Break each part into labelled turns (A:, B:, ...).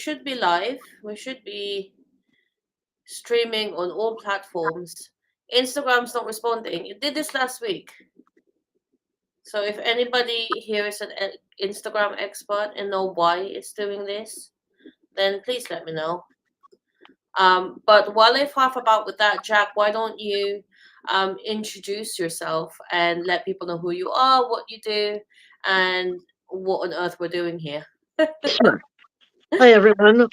A: should be live. We should be streaming on all platforms. Instagram's not responding. It did this last week. So if anybody here is an Instagram expert and know why it's doing this, then please let me know. But while I faff about with that, Jack, why don't you introduce yourself and let people know who you are, what you do, and what on earth we're doing here?
B: Sure. Hi, everyone.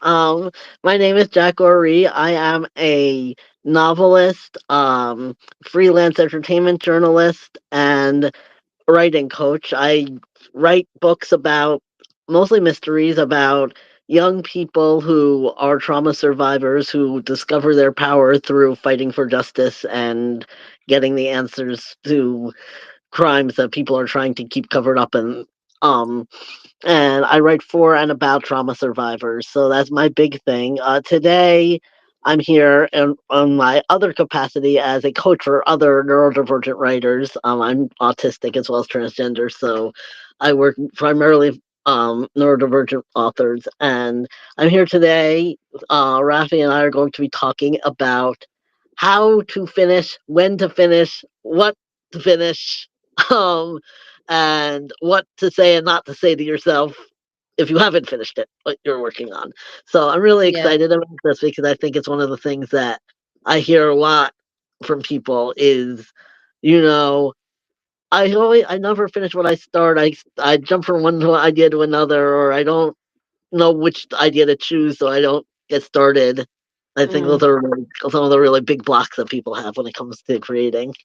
B: My name is Jack Goree. I am a novelist, freelance entertainment journalist, and writing coach. I write books about mostly mysteries about young people who are trauma survivors who discover their power through fighting for justice and getting the answers to crimes that people are trying to keep covered up um and I write for and about trauma survivors. So that's my big thing. Today, I'm here on my other capacity as a coach for other neurodivergent writers. I'm autistic as well as transgender, so I work primarily neurodivergent authors. And I'm here today. Rafi and I are going to be talking about how to finish, when to finish, what to finish, um, and what to say and not to say to yourself if you haven't finished it, what you're working on. So I'm really
A: Yeah.
B: excited about this because I think it's one of the things that I hear a lot from people is, you know, I never finish what I start. I jump from one idea to another, or I don't know which idea to choose, so I don't get started. I think those
A: Mm.
B: are some of the really big blocks that people have when it comes to creating.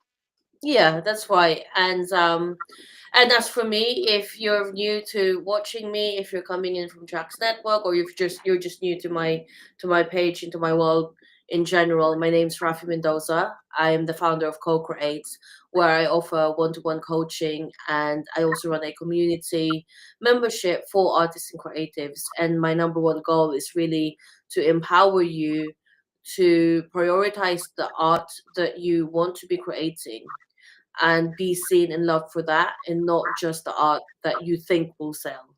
A: Yeah, that's right. And as for me, if you're new to watching me, if you're coming in from Jack's Network, or you're just new to my page, into my world in general, my name's Rafi Mendoza. I am the founder of Co-Create, where I offer one-to-one coaching, and I also run a community membership for artists and creatives. And my number one goal is really to empower you to prioritize the art that you want to be creating and be seen and loved for that, and not just the art that you think will sell.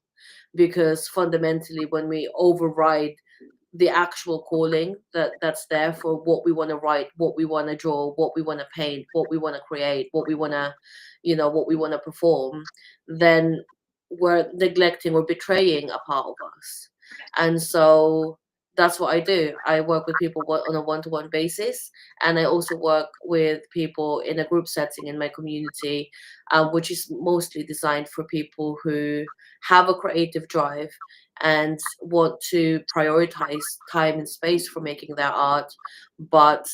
A: Because fundamentally, when we override the actual calling that's there for what we want to write, what we want to draw, what we want to paint, what we want to create, what we want to, what we want to perform, then we're neglecting or betraying a part of us. And so that's what I do. I work with people on a one-to-one basis, and I also work with people in a group setting in my community, which is mostly designed for people who have a creative drive and want to prioritize time and space for making their art, but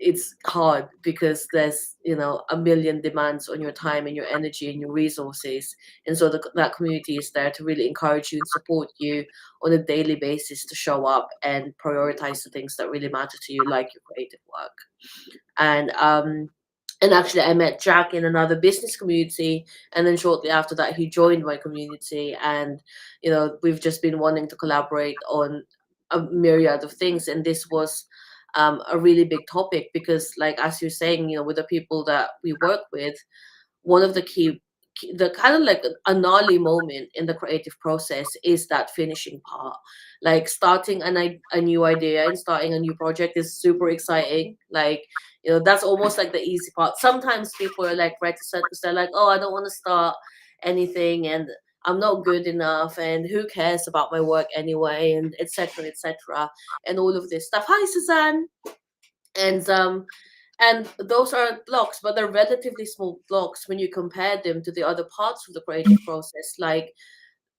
A: it's hard because there's a million demands on your time and your energy and your resources. And so that community is there to really encourage you and support you on a daily basis to show up and prioritize the things that really matter to you, like your creative work. And actually, I met Jack in another business community, and then shortly after that, he joined my community. And we've just been wanting to collaborate on a myriad of things, and this was a really big topic because, like as you're saying, with the people that we work with, one of the the kind of like a gnarly moment in the creative process is that finishing part. Like starting a new idea and starting a new project is super exciting. Like, that's almost like the easy part. Sometimes people are like reticent because they're like, oh, I don't want to start anything, and I'm not good enough, and who cares about my work anyway, and etc. etc. and all of this stuff. Hi, Suzanne. And those are blocks, but they're relatively small blocks when you compare them to the other parts of the creative process, like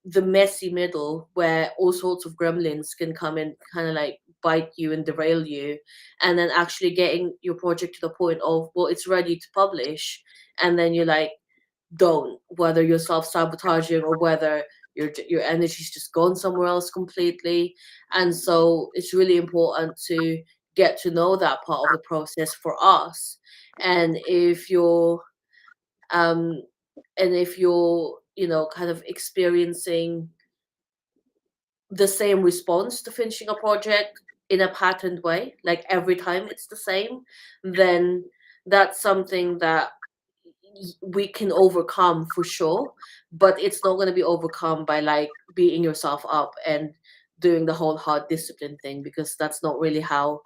A: the messy middle where all sorts of gremlins can come and kind of like bite you and derail you, and then actually getting your project to the point of, well, it's ready to publish, and then you're like, don't, whether you're self-sabotaging or whether your energy's just gone somewhere else completely. And so it's really important to get to know that part of the process for us. And if you're um and if you're kind of experiencing the same response to finishing a project in a patterned way, like every time it's the same, then that's something that we can overcome for sure. But it's not going to be overcome by like beating yourself up and doing the whole hard discipline thing, because that's not really how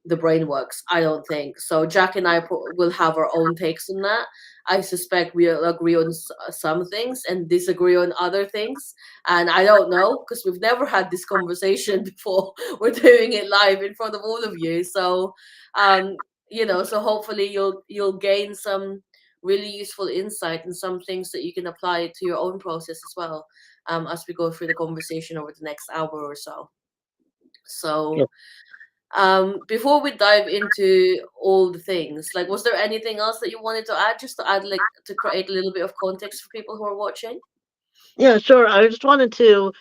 A: the brain works, I don't think. So Jack and I will have our own takes on that. I suspect we'll agree on some things and disagree on other things. And I don't know, because we've never had this conversation before. We're doing it live in front of all of you. So, um, so hopefully you'll gain some really useful insight and some things that you can apply to your own process as well, as we go through the conversation over the next hour or so.
B: Yeah.
A: So, before we dive into all the things, like, was there anything else that you wanted to add, just to add, like, to create a little bit of context for people who are watching?
B: Yeah, sure. I just wanted to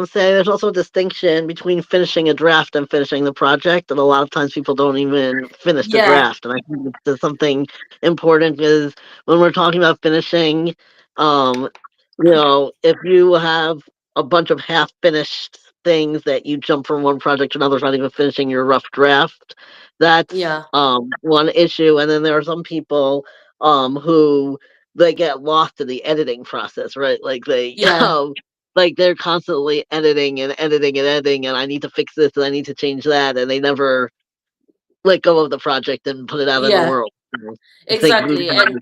B: say there's also a distinction between finishing a draft and finishing the project, and a lot of times people don't even finish the
A: Yeah,
B: draft. And I think there's something important is when we're talking about finishing, um, if you have a bunch of half finished things that you jump from one project to another, not even finishing your rough draft, that's
A: yeah,
B: one issue. And then there are some people who they get lost in the editing process, right? Like they
A: yeah,
B: like they're constantly editing and editing and editing, and I need to fix this and I need to change that, and they never let go of the project and put it out in the
A: yeah,
B: world. If they grew
A: exactly.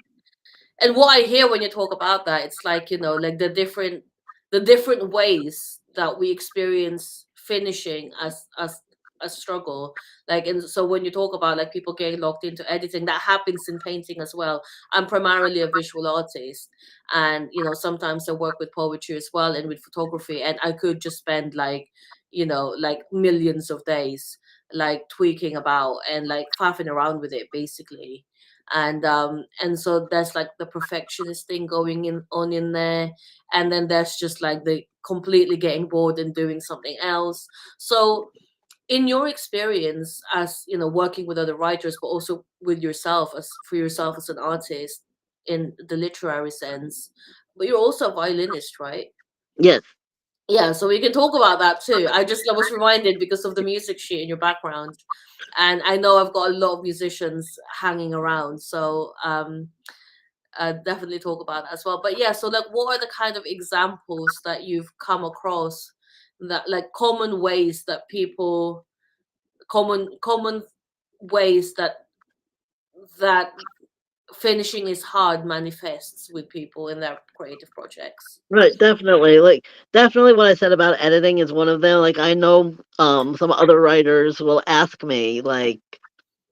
A: And what I hear when you talk about that, it's like, like the different ways that we experience finishing as a struggle. Like, and so when you talk about, like, people getting locked into editing, that happens in painting as well. I'm primarily a visual artist, and sometimes I work with poetry as well and with photography, and I could just spend, like, like, millions of days, like, tweaking about and, like, faffing around with it, basically. And so there's, like, the perfectionist thing going in on in there, and then there's just, like, the completely getting bored and doing something else. So, in your experience, as working with other writers, but also with yourself, as for yourself as an artist in the literary sense, but you're also a violinist, right?
B: Yes,
A: Yeah, so we can talk about that too. I was reminded because of the music sheet in your background, and I know I've got a lot of musicians hanging around, so definitely talk about that as well. But yeah, so, like, what are the kind of examples that you've come across, that, like, common ways that finishing is hard manifests with people in their creative projects?
B: right, definitely. Like definitely what I said about editing is one of them. Like I know some other writers will ask me like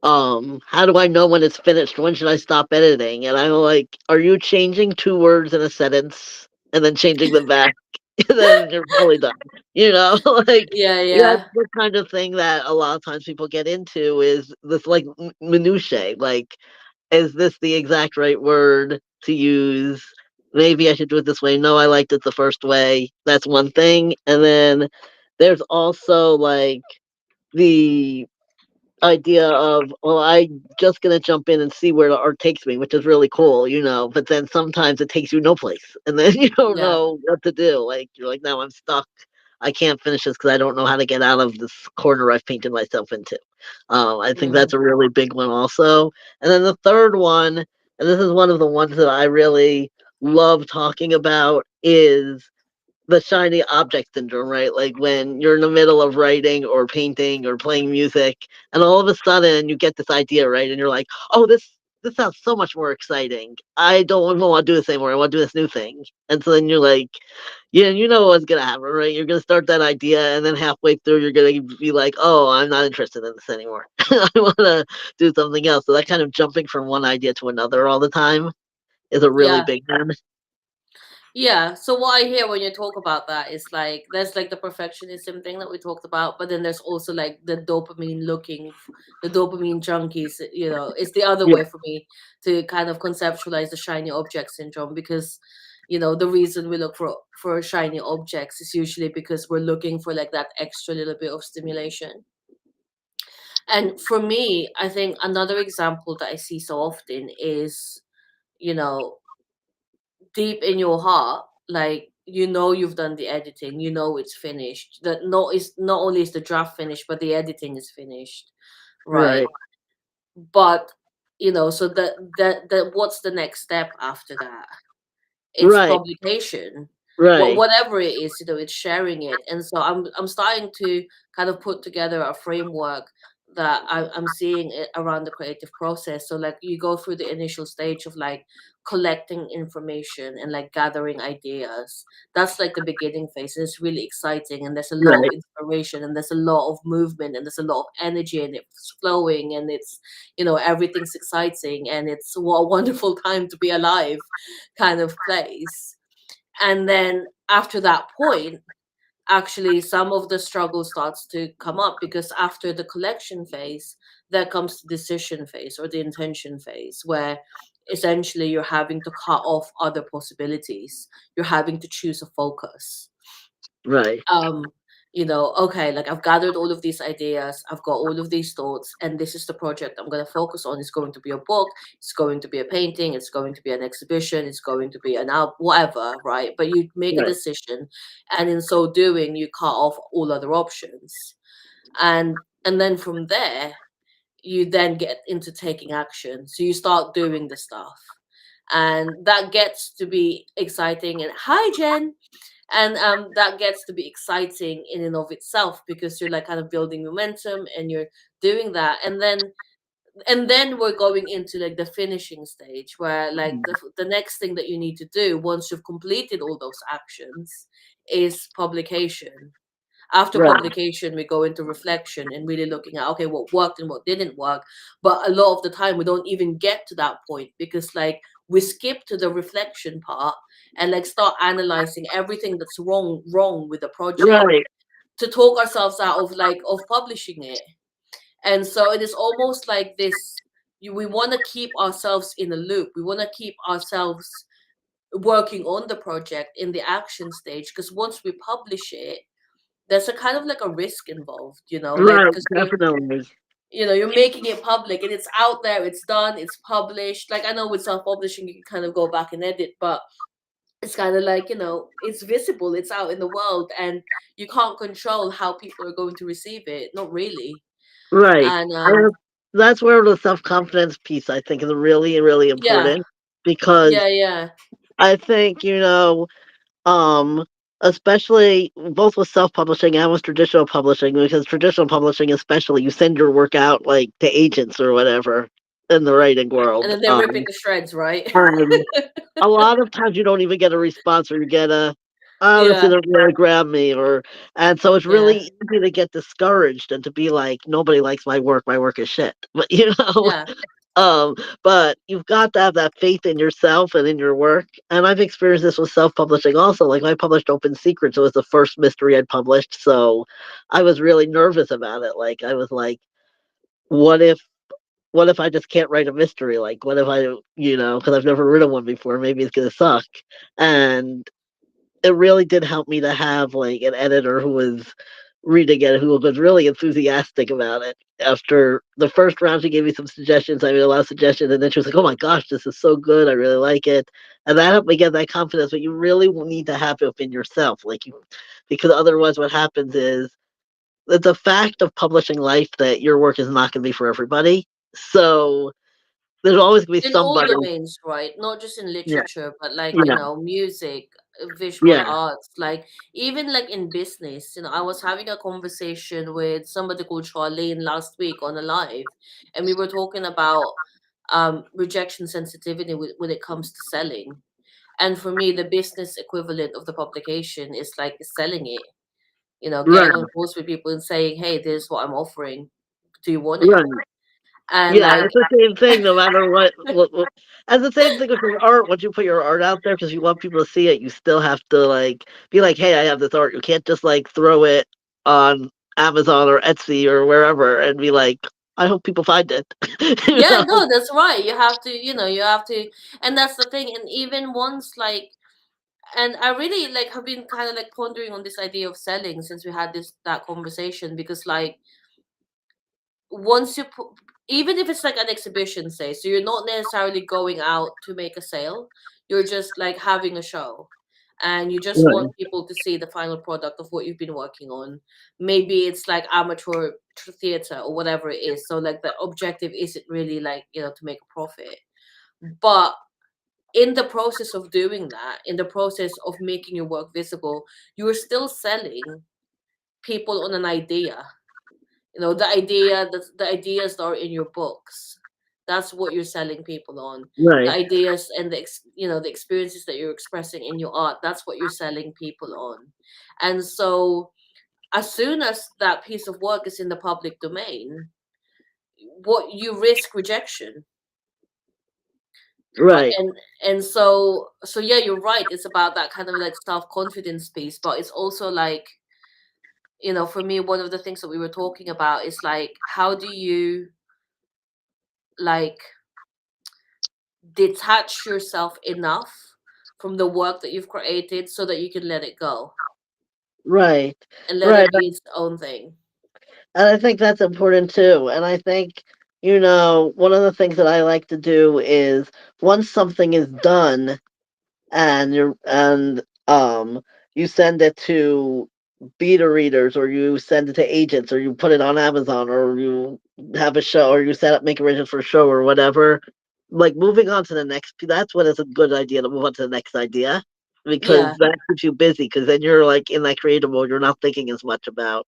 B: how do I know when it's finished? When should I stop editing? And I'm like, are you changing two words in a sentence and then changing them back? And then you're probably done. Like
A: Yeah,
B: that's
A: yeah,
B: the kind of thing that a lot of times people get into is this like minutiae. Like, is this the exact right word to use? Maybe I should do it this way. No, I liked it the first way. That's one thing. And then there's also like the idea of, well, I'm just gonna jump in and see where the art takes me, which is really cool, but then sometimes it takes you no place, and then you don't
A: yeah.
B: know what to do. Like you're like, now I'm stuck. I can't finish this because I don't know how to get out of this corner I've painted myself into. I think
A: Mm,
B: that's a really big one also. And then the third one, and this is one of the ones that I really love talking about, is the shiny object syndrome, right? Like when you're in the middle of writing or painting or playing music, and all of a sudden you get this idea, right? And you're like, oh, this sounds so much more exciting. I don't even want to do this anymore. I want to do this new thing. And so then you're like, yeah, you know what's gonna happen, right? You're gonna start that idea, and then halfway through, you're gonna be like, oh, I'm not interested in this anymore. I want to do something else. So that kind of jumping from one idea to another all the time is a really
A: yeah.
B: big one.
A: Yeah, so what I hear when you talk about that is, like, there's, like, the perfectionism thing that we talked about, but then there's also, like, the dopamine junkies. It's the other
B: Yeah,
A: way for me to kind of conceptualize the shiny object syndrome, because the reason we look for shiny objects is usually because we're looking for, like, that extra little bit of stimulation. And for me, I think another example that I see so often is, you know deep in your heart, like, you've done the editing, it's finished, that not only is the draft finished, but the editing is finished, right?
B: right,
A: But so that what's the next step after that? It's
B: right.
A: publication.
B: Right.
A: whatever it is, it's sharing it. And so I'm starting to kind of put together a framework that I'm seeing it around the creative process. So like you go through the initial stage of like collecting information and like gathering ideas. That's like the beginning phase, and it's really exciting, and there's a lot of
B: Right.
A: inspiration, and there's a lot of movement, and there's a lot of energy, and it's flowing, and it's, everything's exciting, and it's what a wonderful time to be alive kind of place. And then after that point, actually some of the struggle starts to come up, because after the collection phase, there comes the decision phase or the intention phase, where essentially you're having to cut off other possibilities. You're having to choose a focus.
B: Right.
A: um okay, like I've gathered all of these ideas, I've got all of these thoughts, and this is the project I'm going to focus on. It's going to be a book, it's going to be a painting, it's going to be an exhibition, it's going to be an album, whatever, right? But you make a
B: Right.
A: decision, and in so doing you cut off all other options. And then from there, you then get into taking action, so you start doing the stuff, and that gets to be exciting. And hi, Jen. And that gets to be exciting in and of itself, because you're like kind of building momentum, and you're doing that. And then we're going into like the finishing stage, where like the next thing that you need to do once you've completed all those actions is publication. After
B: Right.
A: publication, we go into reflection and really looking at, okay, what worked and what didn't work. But a lot of the time we don't even get to that point, because like we skip to the reflection part and like start analyzing everything that's wrong with the project,
B: Right.
A: to talk ourselves out of like of publishing it. And so it is almost like this, we want to keep ourselves in a loop, we want to keep ourselves working on the project in the action stage, because once we publish it, there's a kind of like a risk involved, like,
B: Right.
A: because
B: Definitely.
A: you're making it public, and it's out there, it's done, it's published. Like, I know with self-publishing you can kind of go back and edit, but it's kind of like, it's visible, it's out in the world, and you can't control how people are going to receive it, not really.
B: Right.
A: And
B: And that's where the self confidence piece I think is really, really
A: yeah,
B: important because
A: yeah, yeah,
B: I think, um, especially both with self publishing and with traditional publishing, because traditional publishing especially you send your work out like to agents or whatever in the writing
A: and
B: world.
A: then they rip it to shreds, right?
B: And a lot of times you don't even get a response or you get a, "Oh, this
A: Yeah,
B: didn't really grab me," or and so it's really
A: yeah,
B: easy to get discouraged and to be like, "Nobody likes my work is shit." But,
A: yeah.
B: but you've got to have that faith in yourself and in your work, and I've experienced this with self-publishing also, like, I published Open Secrets, it was the first mystery I'd published, so I was really nervous about it, like, I was like, "What if what if I just can't write a mystery? Like, what if I, because I've never written one before, maybe it's gonna suck." And it really did help me to have like an editor who was reading it, who was really enthusiastic about it. After the first round, she gave me some suggestions. I made a lot of suggestions, and then she was like, "Oh my gosh, this is so good! I really like it," and that helped me get that confidence. But you really will need to have it within yourself, because otherwise, what happens is it's a fact of publishing life that your work is not going to be for everybody. So there's always going to be
A: In all
B: somebody.
A: domains, right? Not just in
B: Yeah,
A: literature, but like,
B: yeah,
A: music, visual
B: yeah.
A: arts, like even like in business. I was having a conversation with somebody called Charlene last week on a live, and we were talking about rejection sensitivity when it comes to selling. And for me, the business equivalent of the publication is like selling it,
B: Right,
A: getting on calls with people and saying, hey, this is what I'm offering. Do you want it?
B: right.
A: And
B: Yeah,
A: like,
B: it's the same thing no matter what and the same thing with your art, once you put your art out there because you want people to see it, you still have to, like, be like, "Hey, I have this art." You can't just, like, throw it on Amazon or Etsy or wherever and be like, "I hope people find it." You
A: yeah,
B: know?
A: no, that's right. You have to, and that's the thing. And even once, like, and I really like have been kind of like pondering on this idea of selling since we had that conversation, because like once you put, even if it's like an exhibition, say, so you're not necessarily going out to make a sale, you're just like having a show, and you just
B: Right,
A: want people to see the final product of what you've been working on. Maybe it's like amateur theater or whatever it is, so like the objective isn't really like, to make a profit. But in the process of doing that, in the process of making your work visible, you're still selling people on an idea. The ideas that are in your books. That's what you're selling people on. The
B: Right.
A: ideas and the experiences that you're expressing in your art. That's what you're selling people on. And so, as soon as that piece of work is in the public domain, what you risk rejection, right?
B: Right.
A: And so yeah, you're right. It's about that kind of like self-confidence piece, but it's also like, for me, one of the things that we were talking about is like, how do you like detach yourself enough from the work that you've created so that you can let it go
B: Right.
A: and let
B: Right.
A: it be its own thing.
B: And I think that's important too. And I think, one of the things that I like to do is once something is done, and you send it to beta readers, or you send it to agents, or you put it on Amazon, or you have a show, or you set up make arrangements for a show or whatever, like moving on to the next, that's when it's a good idea to move on to the next idea, because
A: Yeah.
B: that keeps you busy, because then you're like in that creative mode, you're not thinking as much about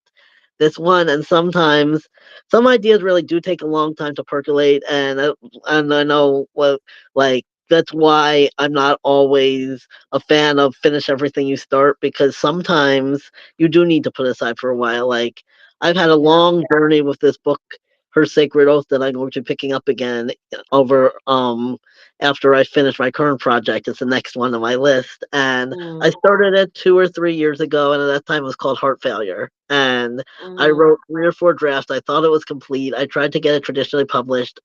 B: this one. And sometimes some ideas really do take a long time to percolate, and I know what, like, that's why I'm not always a fan of finish everything you start, because sometimes you do need to put aside for a while. Like, I've had a
A: Yeah.
B: long journey with this book, Her Sacred Oath, that I'm going to be picking up again over after I finish my current project. It's the next one on my list. And I
A: Mm,
B: started it 2 or 3 years ago, and at that time it was called Heart Failure. And I
A: mm,
B: wrote 3 or 4 drafts. I thought it was complete. I tried to get it traditionally published.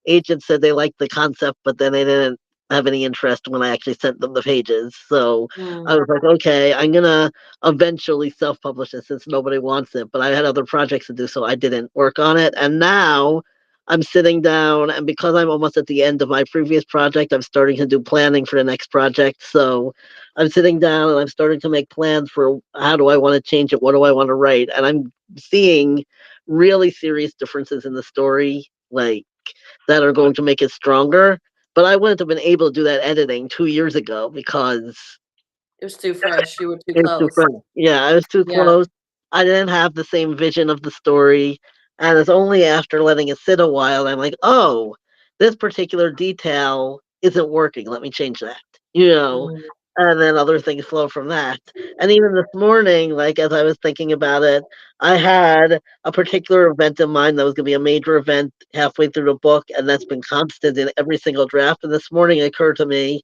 B: Agents said they liked the concept, but then they didn't have any interest when I actually sent them the pages. So I
A: mm.
B: was like, okay, I'm gonna eventually self-publish it since nobody wants it. But I had other projects to do, so I didn't work on it. And now I'm sitting down, and because I'm almost at the end of my previous project, I'm starting to do planning for the next project. So I'm sitting down and I'm starting to make plans for how do I want to change it, what do I want to write, and I'm seeing really serious differences in the story, like, that are going to make it stronger. But I wouldn't have been able to do that editing 2 years ago because
A: It was too fresh. You were too
B: it was too
A: close.
B: fresh. Yeah, I was too
A: Yeah.
B: close. I didn't have the same vision of the story. And it's only after letting it sit a while I'm like, oh, this particular detail isn't working. Let me change that. You know,
A: Mm,
B: and then other things flow from that. And even this morning, like as I was thinking about it, I had a particular event in mind that was going to be a major event halfway through the book, and that's been constant in every single draft. And this morning it occurred to me,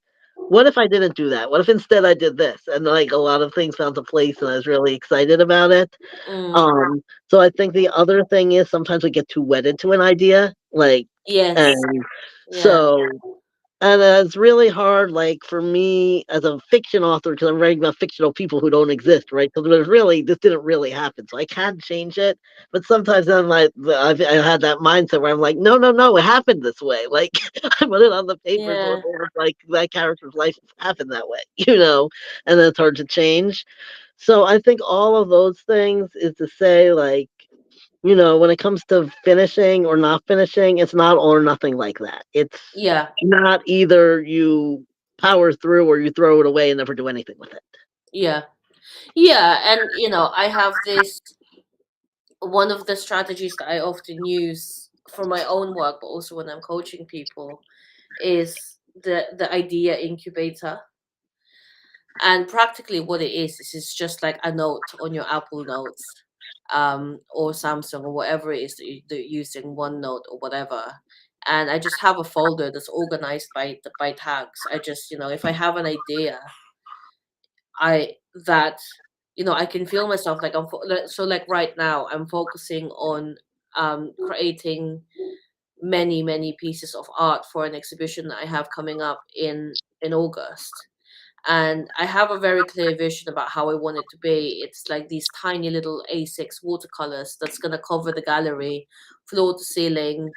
B: what if I didn't do that? What if instead I did this? And like a lot of things found a place, and I was really excited about it.
A: mm.
B: So I think the other thing is sometimes we get too wedded to an idea, like,
A: Yes.
B: and
A: Yeah.
B: so and it's really hard, like for me as a fiction author, because I'm writing about fictional people who don't exist, right? So there's really this didn't really happen, so I can change it. But sometimes I had that mindset where I'm like, no, no, no, it happened this way. Like I put it on the paper, so
A: Yeah.
B: it's almost like that character's life happened that way, you know. And then it's hard to change. So I think all of those things is to say, like, when it comes to finishing or not finishing, it's not all or nothing like that. It's
A: Yeah.
B: not either you power through or you throw it away and never do anything with it.
A: Yeah. Yeah. And I have this one of the strategies that I often use for my own work, but also when I'm coaching people, is the idea incubator. And practically what it is it's just like a note on your Apple Notes, or Samsung or whatever it is that you're using, OneNote or whatever. And I just have a folder that's organized by tags. I just, if I have an idea, I that I can feel myself like so like right now I'm focusing on creating many pieces of art for an exhibition that I have coming up in August. And I have a very clear vision about how I want it to be. It's like these tiny little A6 watercolors that's going to cover the gallery, floor to ceiling,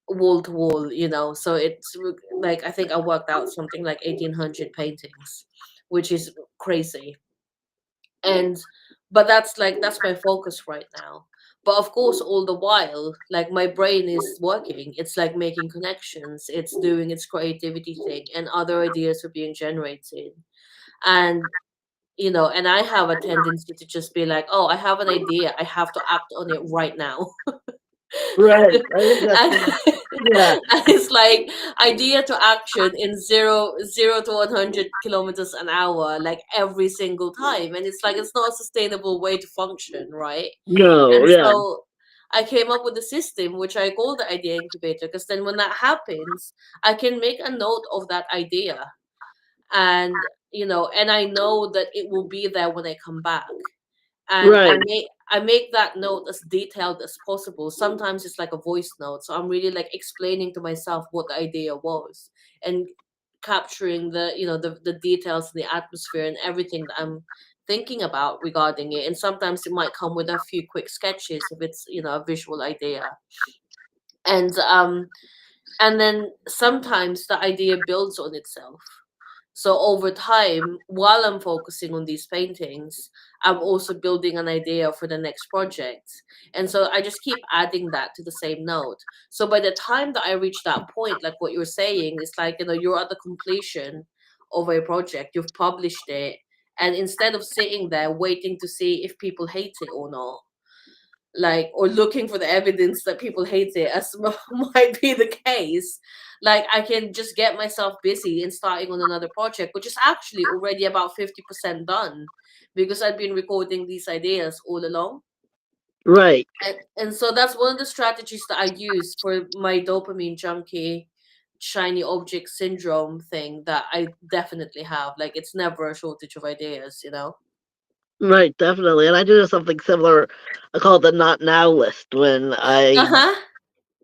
A: wall to wall, So it's like, I think I worked out something like 1,800 paintings, which is crazy. And but that's my focus right now. But of course, all the while, like my brain is working. It's like making connections. It's doing its creativity thing, and other ideas are being generated. And and I have a tendency to just be like, oh, I have an idea. I have to act on it right now.
B: Right.
A: and,
B: I think that's yeah.
A: and it's like idea to action in zero to 100 kilometers an hour, like every single time. And it's like, it's not a sustainable way to function, right?
B: No,
A: And
B: yeah.
A: so I came up with a system which I call the idea incubator, because then when that happens, I can make a note of that idea. And and I know that it will be there when I come back. And
B: Right.
A: I make that note as detailed as possible. Sometimes it's like a voice note, so I'm really like explaining to myself what the idea was, and capturing the details, the atmosphere, and everything that I'm thinking about regarding it. And sometimes it might come with a few quick sketches if it's a visual idea. And um and then sometimes the idea builds on itself. So over time, while I'm focusing on these paintings, I'm also building an idea for the next project. And so I just keep adding that to the same note. So by the time that I reach that point, like what you're saying, it's like, you're at the completion of a project, you've published it. And instead of sitting there waiting to see if people hate it or not, like, or looking for the evidence that people hate it, as might be the case, like I can just get myself busy and starting on another project, which is actually already about 50% done, because I've been recording these ideas all along.
B: Right.
A: And so that's one of the strategies that I use for my dopamine junkie shiny object syndrome thing, that I definitely have. Like, it's never a shortage of ideas.
B: Right, definitely. And I do something similar. I call it the not now list
A: Uh-huh.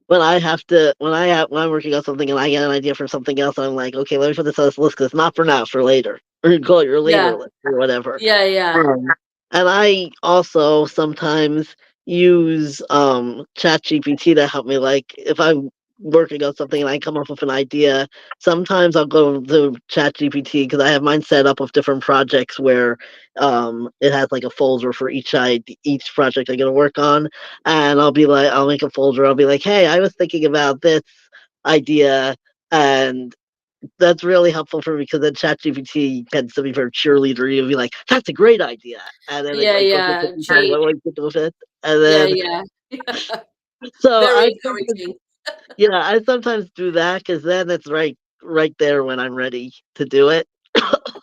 B: when I'm working on something and I get an idea for something else, I'm like, okay, let me put this on this list because it's not for now, it's for later. Or you call it your later
A: Yeah.
B: list or whatever.
A: Yeah, yeah.
B: And I also sometimes use ChatGPT to help me. Like if I'm working on something and I come up with an idea, sometimes I'll go to ChatGPT because I have mine set up with different projects where it has like a folder for each project I'm gonna work on, and I'll make a folder. I'll be like, hey, I was thinking about this idea, and that's really helpful for me because then ChatGPT tends to be very cheerleader. You'll be like, "That's a great idea," and then it
A: Yeah,
B: like goes into
A: yeah.
B: detail what like with it, and
A: Yeah,
B: then
A: yeah.
B: so
A: Very
B: I sometimes,
A: encouraging.
B: yeah, I sometimes do that because then it's right there when I'm ready to do it,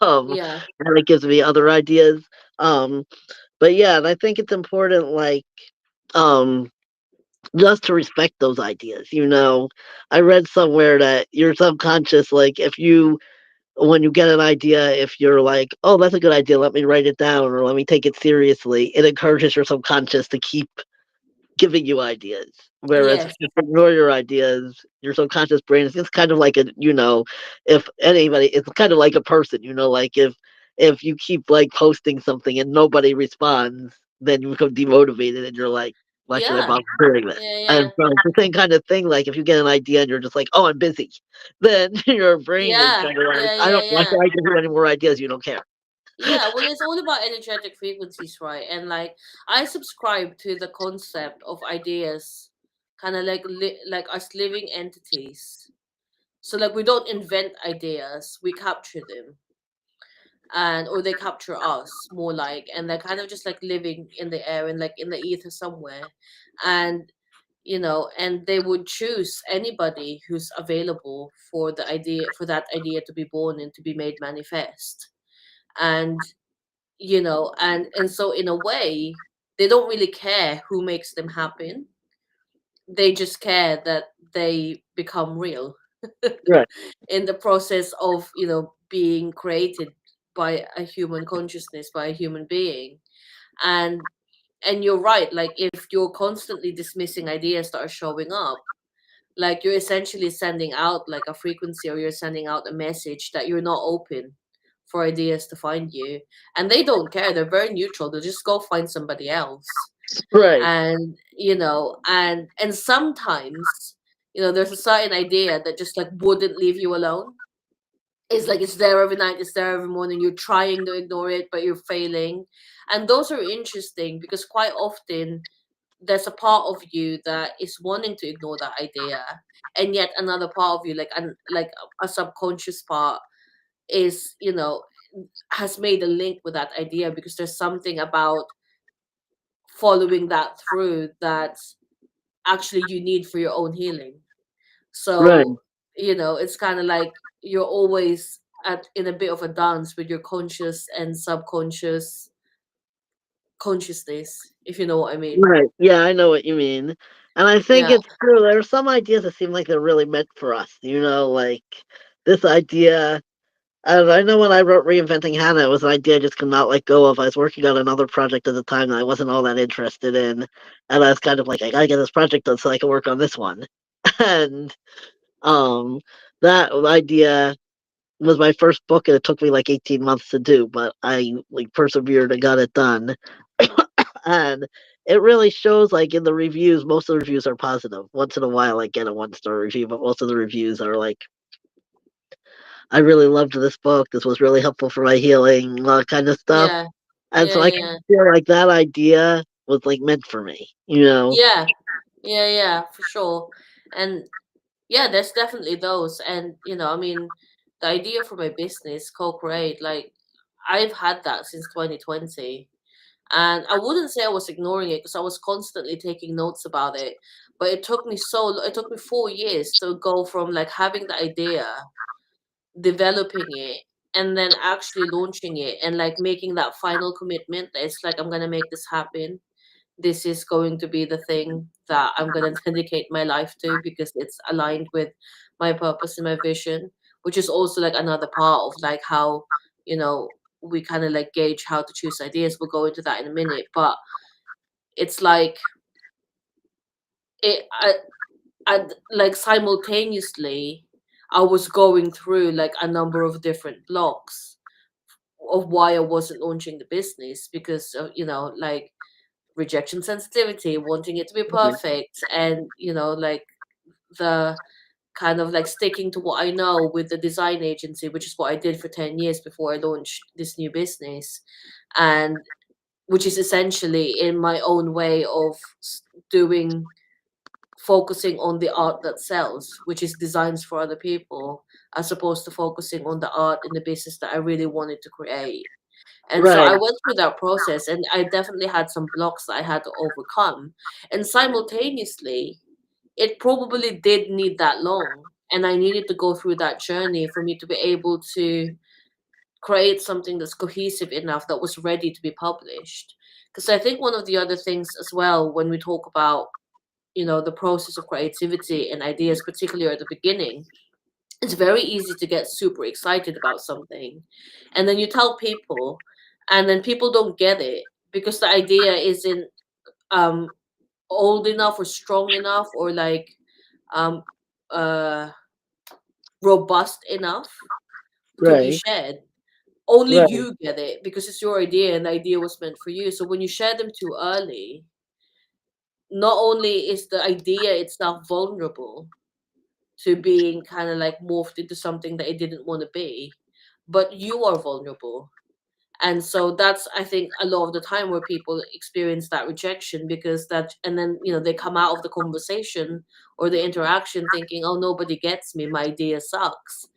A: Yeah.
B: and it gives me other ideas. Um, but yeah, and I think it's important, like um, just to respect those ideas. I read somewhere that your subconscious, like if you when you get an idea, if you're like, "Oh, that's a good idea. Let me write it down or let me take it seriously," it encourages your subconscious to keep giving you ideas. Whereas if
A: Yes.
B: you ignore your ideas, your subconscious brain is it's kind of like if anybody, it's kind of like a person. Like if you keep like posting something and nobody responds, then you become demotivated and you're like, "Why should I
A: Yeah.
B: bother doing this?"
A: Yeah,
B: And
A: yeah.
B: so it's the same kind of thing. Like if you get an idea and you're just like, "Oh, I'm busy," then your brain is
A: Yeah.
B: kind of like,
A: Yeah,
B: "I
A: yeah,
B: don't. Why
A: yeah.
B: should I give you any more ideas? You don't care."
A: Yeah, well, it's all about energetic frequencies, right? And like, I subscribe to the concept of ideas, kind of like like us living entities. So like, we don't invent ideas, we capture them, and or they capture us more like, and they're kind of just like living in the air and like in the ether somewhere. And and they would choose anybody who's available for that idea to be born and to be made manifest. And and so in a way, they don't really care who makes them happen. They just care that they become real
B: Right.
A: in the process of being created by a human consciousness, by a human being. And you're right, like if you're constantly dismissing ideas that are showing up, like you're essentially sending out like a frequency, or you're sending out a message that you're not open for ideas to find you. And they don't care, they're very neutral, they'll just go find somebody else.
B: Right.
A: And sometimes there's a certain idea that just like wouldn't leave you alone. It's like it's there every night, it's there every morning, you're trying to ignore it but you're failing. And those are interesting because quite often there's a part of you that is wanting to ignore that idea, and yet another part of you, like a subconscious part, is, has made a link with that idea because there's something about following that through that actually you need for your own healing.
B: Right,
A: So, it's kind of like you're always at in a bit of a dance with your conscious and subconscious consciousness, if you know what I mean.
B: right. Yeah, I know what you mean. And I think
A: Yeah,
B: it's true. There are some ideas that seem like they're really meant for us, like this idea. And I know when I wrote Reinventing Hannah, it was an idea I just could not let go of. I was working on another project at the time that I wasn't all that interested in. And I was kind of like, I gotta get this project done so I can work on this one. And um that idea was my first book and it took me like 18 months to do, but I like persevered and got it done. And it really shows like in the reviews, most of the reviews are positive. Once in a while I get a 1-star review, but most of the reviews are like, I really loved this book. This was really helpful for my healing, kind of stuff.
A: yeah,
B: And
A: yeah,
B: so I kind
A: yeah,
B: of feel like that idea was like meant for me.
A: yeah, yeah, for sure. And yeah, there's definitely those. And I mean, the idea for my business, co-create, like I've had that since 2020. And I wouldn't say I was ignoring it because I was constantly taking notes about it. But it took me 4 years to go from like having the idea, developing it, and then actually launching it and like making that final commitment that it's like I'm gonna make this happen. This is going to be the thing that I'm gonna dedicate my life to because it's aligned with my purpose and my vision, which is also like another part of like how, you know, we kind of like gauge how to choose ideas. We'll go into that in a minute, but it's like it I like simultaneously I was going through like a number of different blocks of why I wasn't launching the business because of, like rejection sensitivity, wanting it to be
B: Mhm.
A: perfect, and like the kind of like sticking to what I know with the design agency, which is what I did for 10 years before I launched this new business. And which is essentially in my own way of doing focusing on the art that sells, which is designs for other people, as opposed to focusing on the art in the business that I really wanted to create. And so
B: Right,
A: I went through that process and I definitely had some blocks that I had to overcome. And simultaneously, it probably did need that long. And I needed to go through that journey for me to be able to create something that's cohesive enough that was ready to be published. Because I think one of the other things as well, when we talk about, the process of creativity and ideas, particularly at the beginning, it's very easy to get super excited about something. And then you tell people, and then people don't get it because the idea isn't um old enough or strong enough or like um uh robust enough to be
B: right,
A: shared. Only
B: right,
A: you get it because it's your idea and the idea was meant for you. So when you share them too early, not only is the idea itself vulnerable to being kind of like morphed into something that it didn't want to be, but you are vulnerable. And so that's, I think, a lot of the time where people experience that rejection because and then, they come out of the conversation or the interaction thinking, oh, nobody gets me, my idea sucks.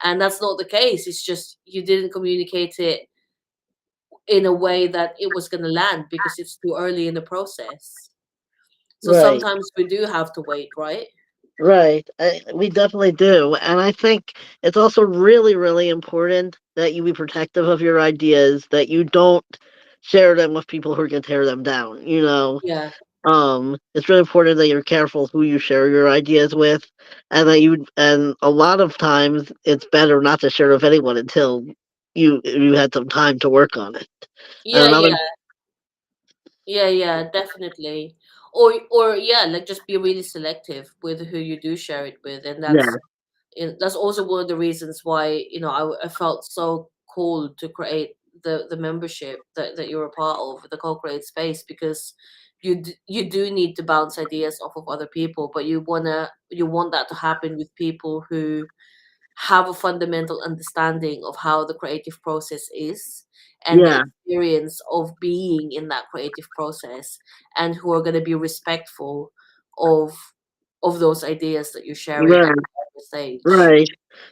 A: And that's not the case. It's just you didn't communicate it in a way that it was going to land because it's too early in the process. So
B: right.
A: sometimes we do have to wait, right?
B: Right. We definitely do. And I think it's also really, really important that you be protective of your ideas, that you don't share them with people who are going to tear them down.
A: Yeah.
B: It's really important that you're careful who you share your ideas with, and a lot of times it's better not to share with anyone until you had some time to work on it. And
A: Yeah,
B: another,
A: yeah. Yeah, definitely. Or yeah, like just be really selective with who you do share it with, and
B: yeah,
A: that's also one of the reasons why I felt so called to create the membership that you're a part of, the co-create space, because you do need to bounce ideas off of other people, but you want that to happen with people who have a fundamental understanding of how the creative process is and the
B: Yeah,
A: experience of being in that creative process, and who are going to be respectful of those ideas that you're sharing at
B: right.
A: the stage,
B: Right.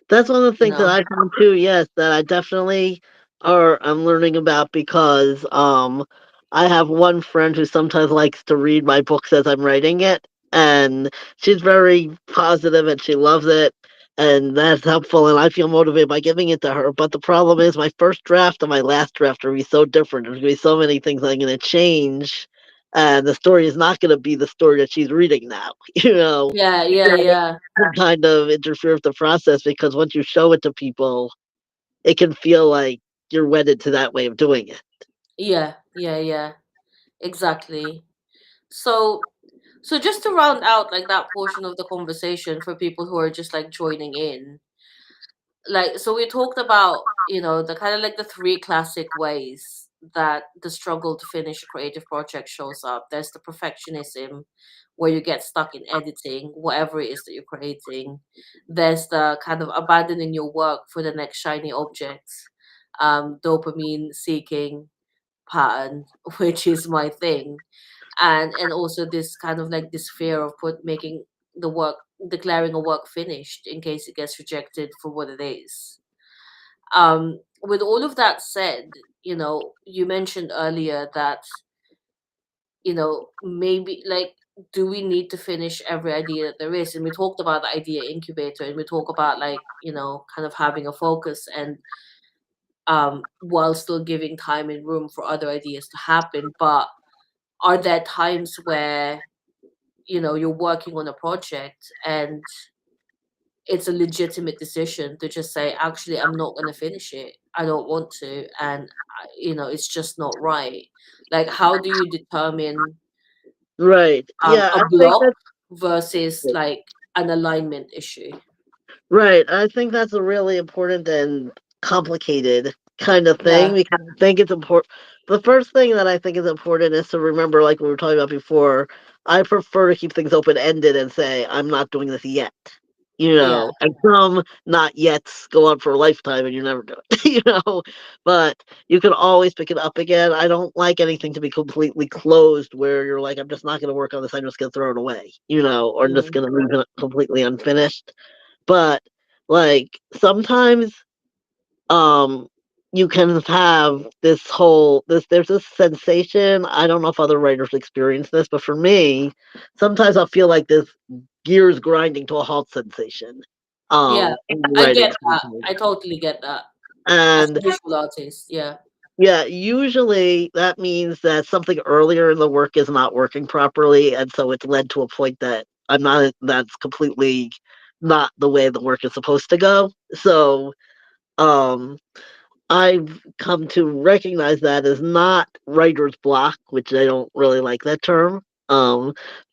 B: That's one of the
A: you
B: things that
A: know.
B: I found too, yes, that I definitely are I'm learning about because I have one friend who sometimes likes to read my books as I'm writing it, and she's very positive and she loves it, and that's helpful, and I feel motivated by giving it to her. But the problem is my first draft and my last draft are gonna be so different. There's gonna be so many things I'm gonna change, and the story is not gonna be the story that she's reading now, you know.
A: Yeah, yeah, yeah,
B: Can kind of interfere with the process because once you show it to people, it can feel like you're wedded to that way of doing it.
A: yeah, yeah, yeah, exactly. So, so just to round out like that portion of the conversation for people who are just like joining in, like, so we talked about, the kind of like the three classic ways that the struggle to finish a creative project shows up. There's the perfectionism, where you get stuck in editing whatever it is that you're creating. There's the kind of abandoning your work for the next shiny object, dopamine seeking pattern, which is my thing. And also this kind of like this fear of making the work, declaring a work finished in case it gets rejected for what it is. With all of that said, you mentioned earlier that, maybe like, do we need to finish every idea that there is? And we talked about the idea incubator, and we talk about like, kind of having a focus, and while still giving time and room for other ideas to happen. But are there times where, you're working on a project and it's a legitimate decision to just say, actually, I'm not going to finish it. I don't want to. And, it's just not right. Like, how do you determine
B: Right. Yeah,
A: a
B: I think
A: block
B: that's
A: versus like an alignment issue?
B: right. I think that's a really important and complicated kind of thing
A: Yeah.
B: because I think it's important. The first thing that I think is important is to remember, like we were talking about before, I prefer to keep things open ended and say, I'm not doing this yet.
A: Yeah.
B: And some not yets go on for a lifetime and you never do it, but you can always pick it up again. I don't like anything to be completely closed where you're like, I'm just not going to work on this. I'm just going to throw it away, or I'm just
A: Mm.
B: going to leave it completely unfinished. But like sometimes, um, you can have there's this sensation. I don't know if other writers experience this, but for me, sometimes I feel like this gears grinding to a halt sensation,
A: Yeah.
B: in the
A: I
B: writing
A: get that.
B: sometimes.
A: I totally get that. As
B: And
A: a visual artist. Yeah.
B: yeah, usually that means that something earlier in the work is not working properly, and so it's led to a point that that's completely not the way the work is supposed to go. So, um, I've come to recognize that as not writer's block, which I don't really like that term,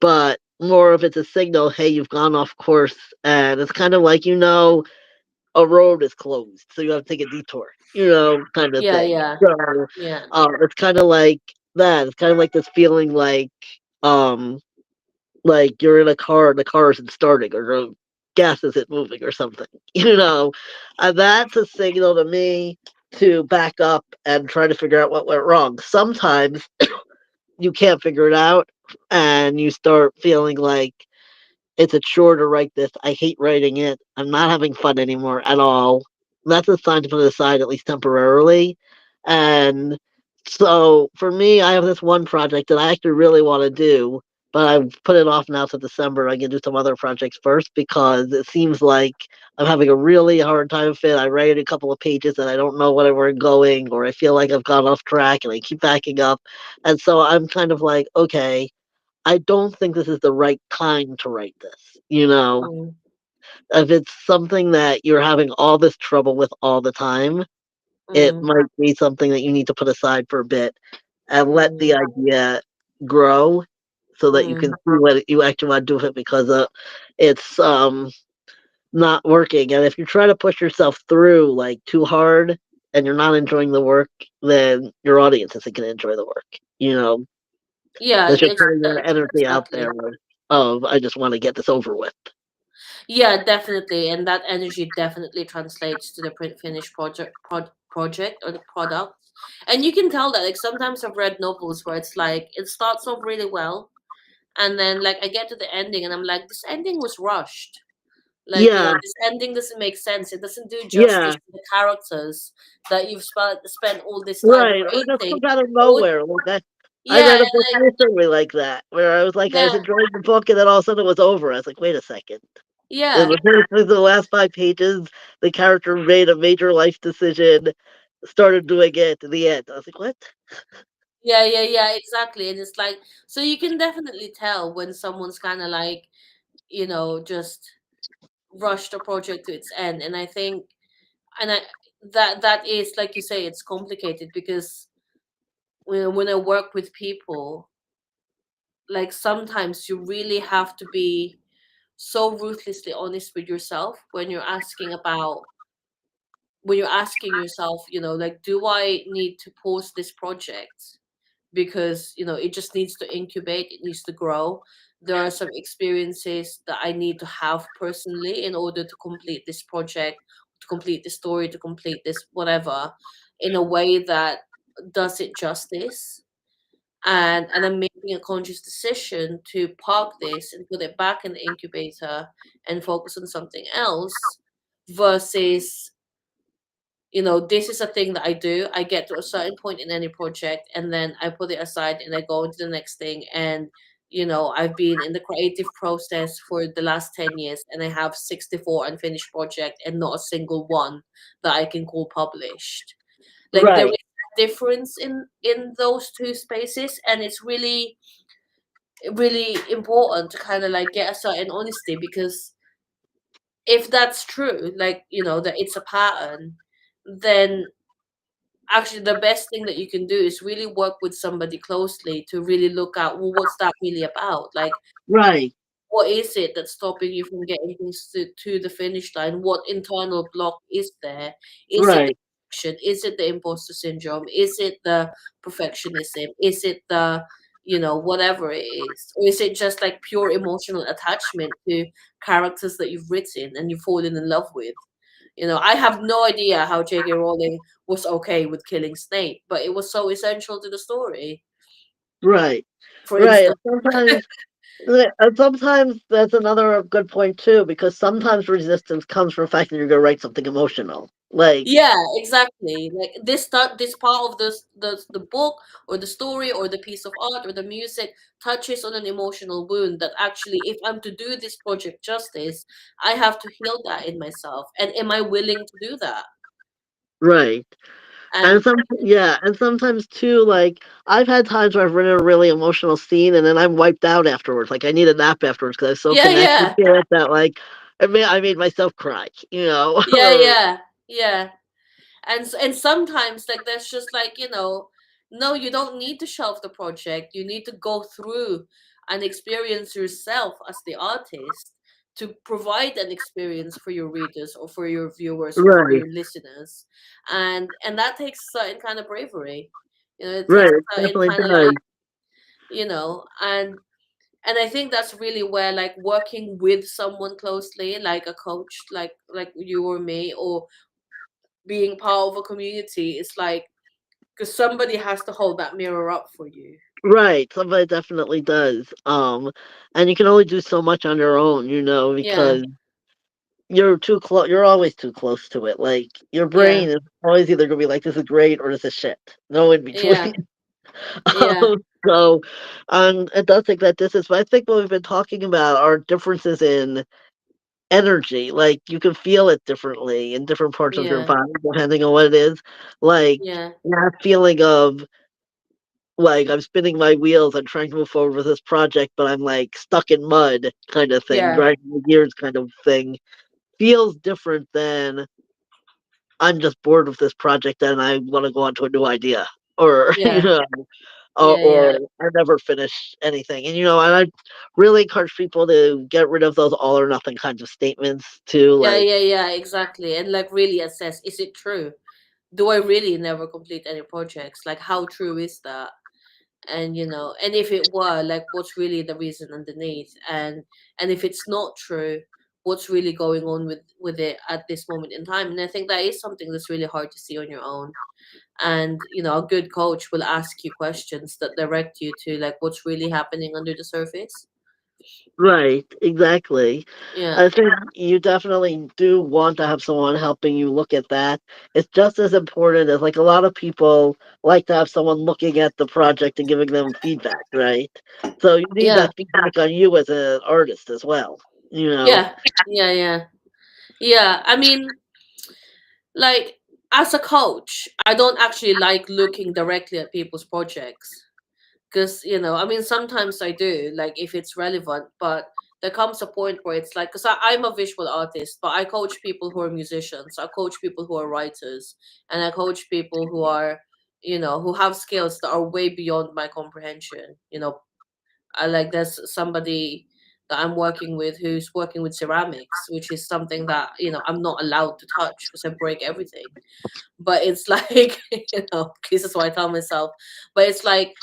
B: but more of it's a signal, hey, you've gone off course, and it's kind of like, a road is closed, so you have to take a detour, kind of
A: Yeah.
B: thing.
A: Yeah.
B: So,
A: Yeah.
B: it's kind of like that. It's kind of like this feeling um, like you're in a car and the car isn't starting or the gas isn't moving or something, and that's a signal to me to back up and try to figure out what went wrong. Sometimes you can't figure it out, and you start feeling like it's a chore to write this. I hate writing it. I'm not having fun anymore at all. That's a sign to put it aside, at least temporarily. And so for me, I have this one project that I actually really want to do, but I've put it off now to December. I can do some other projects first because it seems like I'm having a really hard time fit. I write a couple of pages and I don't know where we're going, or I feel like I've gone off track and I keep backing up. And so I'm kind of like, okay, I don't think this is the right time to write this.
A: Mm.
B: If it's something that you're having all this trouble with all the time, it
A: Mm.
B: might be something that you need to put aside for a bit and let
A: Mm.
B: the idea grow so that you can
A: Mm.
B: see what you actually want to do with it because it's not working. And if you try to push yourself through like too hard and you're not enjoying the work, then your audience isn't going to enjoy the work.
A: Yeah,
B: Because you're
A: it's
B: putting your energy out there
A: exactly.
B: of I just want to get this over with.
A: Yeah, definitely, and that energy definitely translates to the print finish project or the product. And you can tell that, like, sometimes I've read novels where it's like it starts off really well, and then like I get to the ending and I'm like, this ending was rushed. Like,
B: Yeah,
A: this ending doesn't make sense. It doesn't do justice
B: yeah,
A: to the characters that you've spent all this time
B: right. Or just
A: creating.
B: comes out of
A: Or
B: nowhere. Like I
A: yeah,
B: read a book recently like that, where I was like, I
A: yeah,
B: was enjoying the book, and then all of a sudden it was over. I was like, wait a second. In
A: yeah,
B: the last 5 pages, the character made a major life decision, started doing it. In the end, I was like, what?
A: yeah, exactly. And it's like, so you can definitely tell when someone's kind of like, just rushed a project to its end. And I think, and I that is, like you say, it's complicated because when I work with people, like sometimes you really have to be so ruthlessly honest with yourself when you're asking yourself, like, do I need to pause this project because it just needs to incubate, it needs to grow. There are some experiences that I need to have personally in order to complete this project, to complete this story, to complete this whatever, in a way that does it justice. And I'm making a conscious decision to park this and put it back in the incubator and focus on something else, versus, this is a thing that I do. I get to a certain point in any project and then I put it aside and I go into the next thing. And, I've been in the creative process for the last 10 years and I have 64 unfinished projects and not a single one that I can call published. Like, there is
B: Right,
A: a difference in those two spaces, and it's really, really important to kind of like get a certain honesty, because if that's true, like, that it's a pattern, then actually the best thing that you can do is really work with somebody closely to really look at, well, what's that really about? Like,
B: right,
A: what is it that's stopping you from getting things to the finish line? What internal block is there? Is it the
B: right,
A: perfection? Is it the imposter syndrome? Is it the perfectionism? Is it the, whatever it is? Or is it just like pure emotional attachment to characters that you've written and you've fallen in love with? I have no idea how J.K. Rowling was okay with killing Snape, but it was so essential to the story,
B: right,
A: for
B: right.
A: instance.
B: And sometimes that's another good point too, because sometimes resistance comes from the fact that you're gonna write something emotional. Like,
A: Yeah, exactly. Like this part of the book or the story or the piece of art or the music touches on an emotional wound that actually, if I'm to do this project justice, I have to heal that in myself. And am I willing to do that?
B: right. And
A: And
B: and sometimes too, like I've had times where I've written a really emotional scene and then I'm wiped out afterwards. Like I need a nap afterwards because I'm so
A: yeah,
B: connected
A: yeah,
B: to it that like I made myself cry,
A: yeah,
B: or
A: yeah, yeah. And sometimes, like, that's just like, no, you don't need to shelve the project. You need to go through and experience yourself as the artist to provide an experience for your readers or for your viewers or for
B: right,
A: your listeners. And that takes a certain kind of bravery. It
B: right,
A: takes
B: it
A: a certain
B: definitely
A: kind of
B: does.
A: like, and I think that's really where, like, working with someone closely, like a coach, like you or me, or being part of a community, is like, because somebody has to hold that mirror up for you.
B: Right, somebody definitely does. And you can only do so much on your own,
A: Yeah,
B: because you're too close. You're always too close to it. Like your
A: yeah,
B: brain is always either gonna be like, "This is great" or "This is shit." No in
A: yeah,
B: between.
A: yeah,
B: So, it does take that distance. But I think what we've been talking about are differences in energy. Like you can feel it differently in different parts of your
A: yeah,
B: body depending on what it is. Like
A: yeah,
B: that feeling of like I'm spinning my wheels, I'm trying to move forward with this project, but I'm like stuck in mud kind of thing,
A: yeah,
B: grinding my gears kind of thing. Feels different than I'm just bored with this project and I want to go on to a new idea. Or
A: yeah, yeah,
B: or
A: yeah,
B: I never finish anything. And I really encourage people to get rid of those all or nothing kinds of statements too. Like,
A: yeah, exactly. And like really assess, is it true? Do I really never complete any projects? Like, how true is that? And and if it were, like, what's really the reason underneath? And if it's not true, what's really going on with it at this moment in time. And I think that is something that's really hard to see on your own. And a good coach will ask you questions that direct you to like what's really happening under the surface.
B: Right, exactly.
A: Yeah.
B: I think you definitely do want to have someone helping you look at that. It's just as important as like a lot of people like to have someone looking at the project and giving them feedback, right? So you need
A: Yeah.
B: that feedback on you as an artist as well, you know?
A: Yeah. Yeah. Yeah. Yeah. I mean, like, as a coach, I don't actually like looking directly at people's projects. Because I mean, sometimes I do, like, if it's relevant, but there comes a point where it's like, because I'm a visual artist, but I coach people who are musicians, I coach people who are writers, and I coach people who are who have skills that are way beyond my comprehension. I like, there's somebody that I'm working with who's working with ceramics, which is something that I'm not allowed to touch because I break everything. But it's like, this is what I tell myself. But it's like,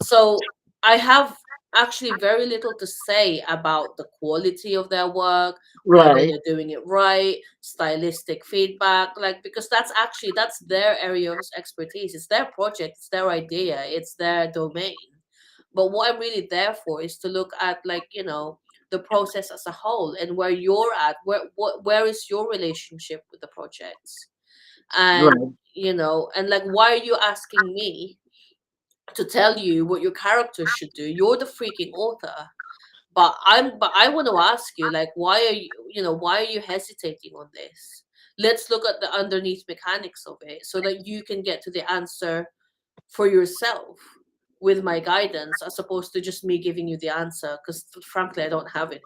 A: so I have actually very little to say about the quality of their work, whether
B: Right,
A: they're doing it right, stylistic feedback, like, because that's their area of expertise. It's their project, it's their idea, it's their domain. But what I'm really there for is to look at, like, the process as a whole, and where you're at, where is your relationship with the projects, and
B: right.
A: and like, why are you asking me to tell you what your characters should do? You're the freaking author. But I want to ask you, like, why are you hesitating on this? Let's look at the underneath mechanics of it so that you can get to the answer for yourself with my guidance, as opposed to just me giving you the answer, because frankly I don't have any.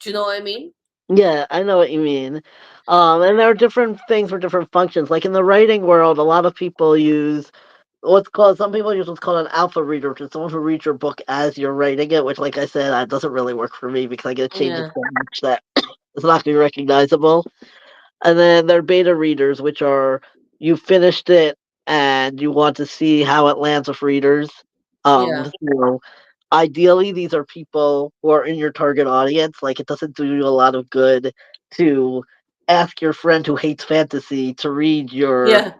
A: Do you know what I mean?
B: Yeah, I know what you mean. And there are different things for different functions. Like in the writing world, a lot of people use some people use what's called an alpha reader, which is someone who reads your book as you're writing it, which, like I said, doesn't really work for me because I get to change it
A: Yeah.
B: so much that it's not going to be recognizable. And then there are beta readers, which are you finished it and you want to see how it lands with readers.
A: Yeah.
B: Ideally, these are people who are in your target audience. Like, it doesn't do you a lot of good to ask your friend who hates fantasy to read your
A: Yeah.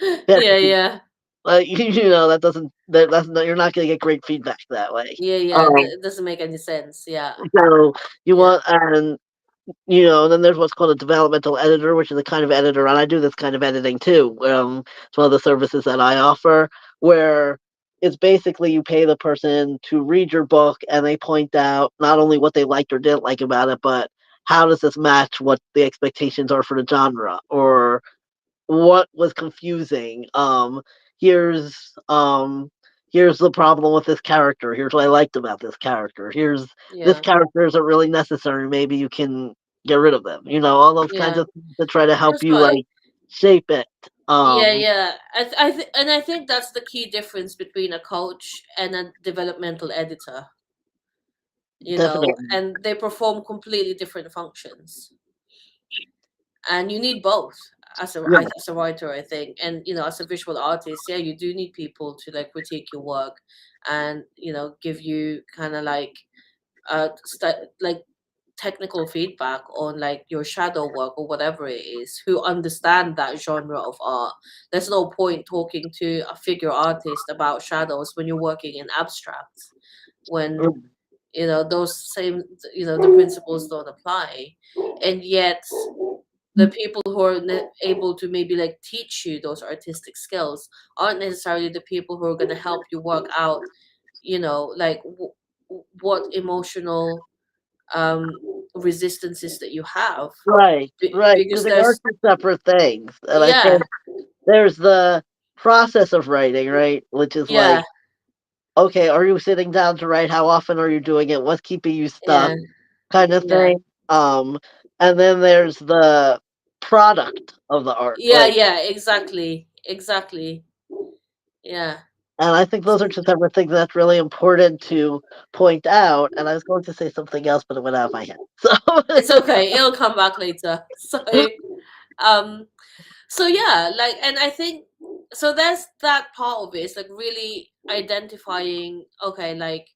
A: Yeah.
B: fantasy.
A: Yeah.
B: That's not, you're not going to get great feedback that way.
A: Yeah. Yeah.
B: Um,
A: It doesn't make any sense. Yeah.
B: so you
A: Yeah.
B: want, and then there's what's called a developmental editor, which is a kind of editor, and I do this kind of editing too. It's one of the services that I offer, where it's basically you pay the person to read your book, and they point out not only what they liked or didn't like about it, but how does this match what the expectations are for the genre, or what was confusing. Here's um here's the problem with this character. Here's what I liked about this character. Here's this
A: Yeah.
B: character isn't really necessary. Maybe you can get rid of them. All those kinds
A: Yeah.
B: of things to try to help
A: That's
B: you
A: right.
B: like shape it.
A: Yeah,
B: Um,
A: yeah. And I think that's the key difference between a coach and a developmental editor,
B: Definitely.
A: and they perform completely different functions. And you need both
B: Yeah.
A: as a writer, I think. And as a visual artist, yeah, you do need people to like critique your work and give you kind of like like technical feedback on like your shadow work or whatever it is, who understand that genre of art. There's no point talking to a figure artist about shadows when you're working in abstract, when those same the principles don't apply. And yet the people who are able to maybe like teach you those artistic skills aren't necessarily the people who are going to help you work out like what emotional um resistances that you have.
B: Right, right. Because
A: Because
B: they are
A: there's
B: two separate things, and I
A: yeah,
B: think there's the process of writing, right, which is
A: yeah,
B: like, okay, are you sitting down to write? How often are you doing it? What's keeping you stuck?
A: yeah,
B: Kind of
A: yeah,
B: thing. And then there's the product of the art,
A: yeah,
B: like,
A: yeah, exactly, exactly, yeah.
B: and I think those are two separate things that's really important to point out. And I was going to say something else, but it went out of my head. So,
A: It's okay, it'll come back later. Um so yeah, like, and I think, so there's that part of it. It's like really identifying, okay, like,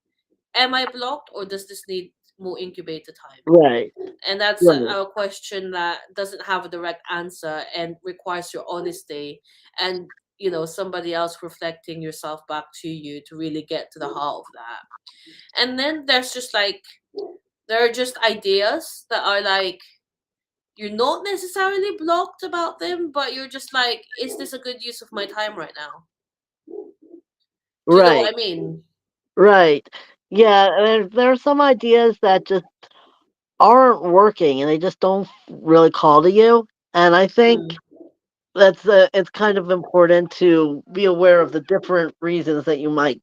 A: am I blocked, or does this need more incubator time?
B: Right.
A: And that's
B: Right.
A: a question that doesn't have a direct answer and requires your honesty and, somebody else reflecting yourself back to you to really get to the heart of that. And then there's just like, there are just ideas that are like, you're not necessarily blocked about them, but you're just like, is this a good use of my time right now? Do you know
B: Right.
A: what I mean?
B: Right. Yeah, there are some ideas that just aren't working and they just don't really call to you. And I think
A: Mm,
B: it's kind of important to be aware of the different reasons that you might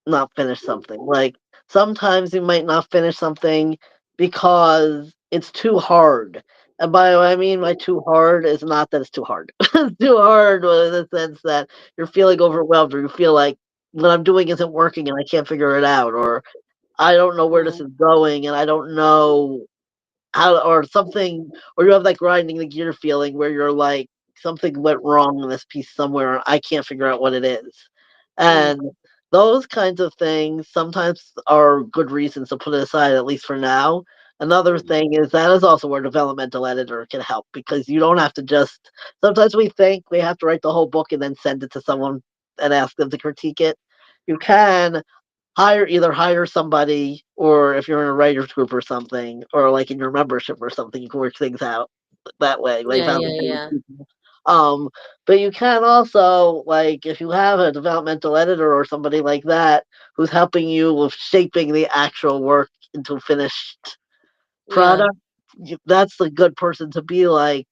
B: not finish something. Like sometimes you might not finish something because it's too hard. And by what I mean by too hard is not that it's too hard. It's too hard in the sense that you're feeling overwhelmed or you feel like what I'm doing isn't working and I can't figure it out, or I don't know where this
A: mm,
B: is going and I don't know how, or something, or you have that grinding the gear feeling where you're like, something went wrong in this piece somewhere, and I can't figure out what it is.
A: mm,
B: And those kinds of things sometimes are good reasons to put it aside, at least for now. Another
A: mm.
B: thing is that is also where developmental editor can help because you don't have to just. Sometimes we think we have to write the whole book and then send it to someone and ask them to critique it. You can hire somebody, or if you're in a writers group or something, or like in your membership or something, you can work things out that way, like
A: Yeah,
B: have
A: yeah, yeah.
B: um, but you can also, like, if you have a developmental editor or somebody like that who's helping you with shaping the actual work into a finished
A: Yeah.
B: product, that's the good person to be like,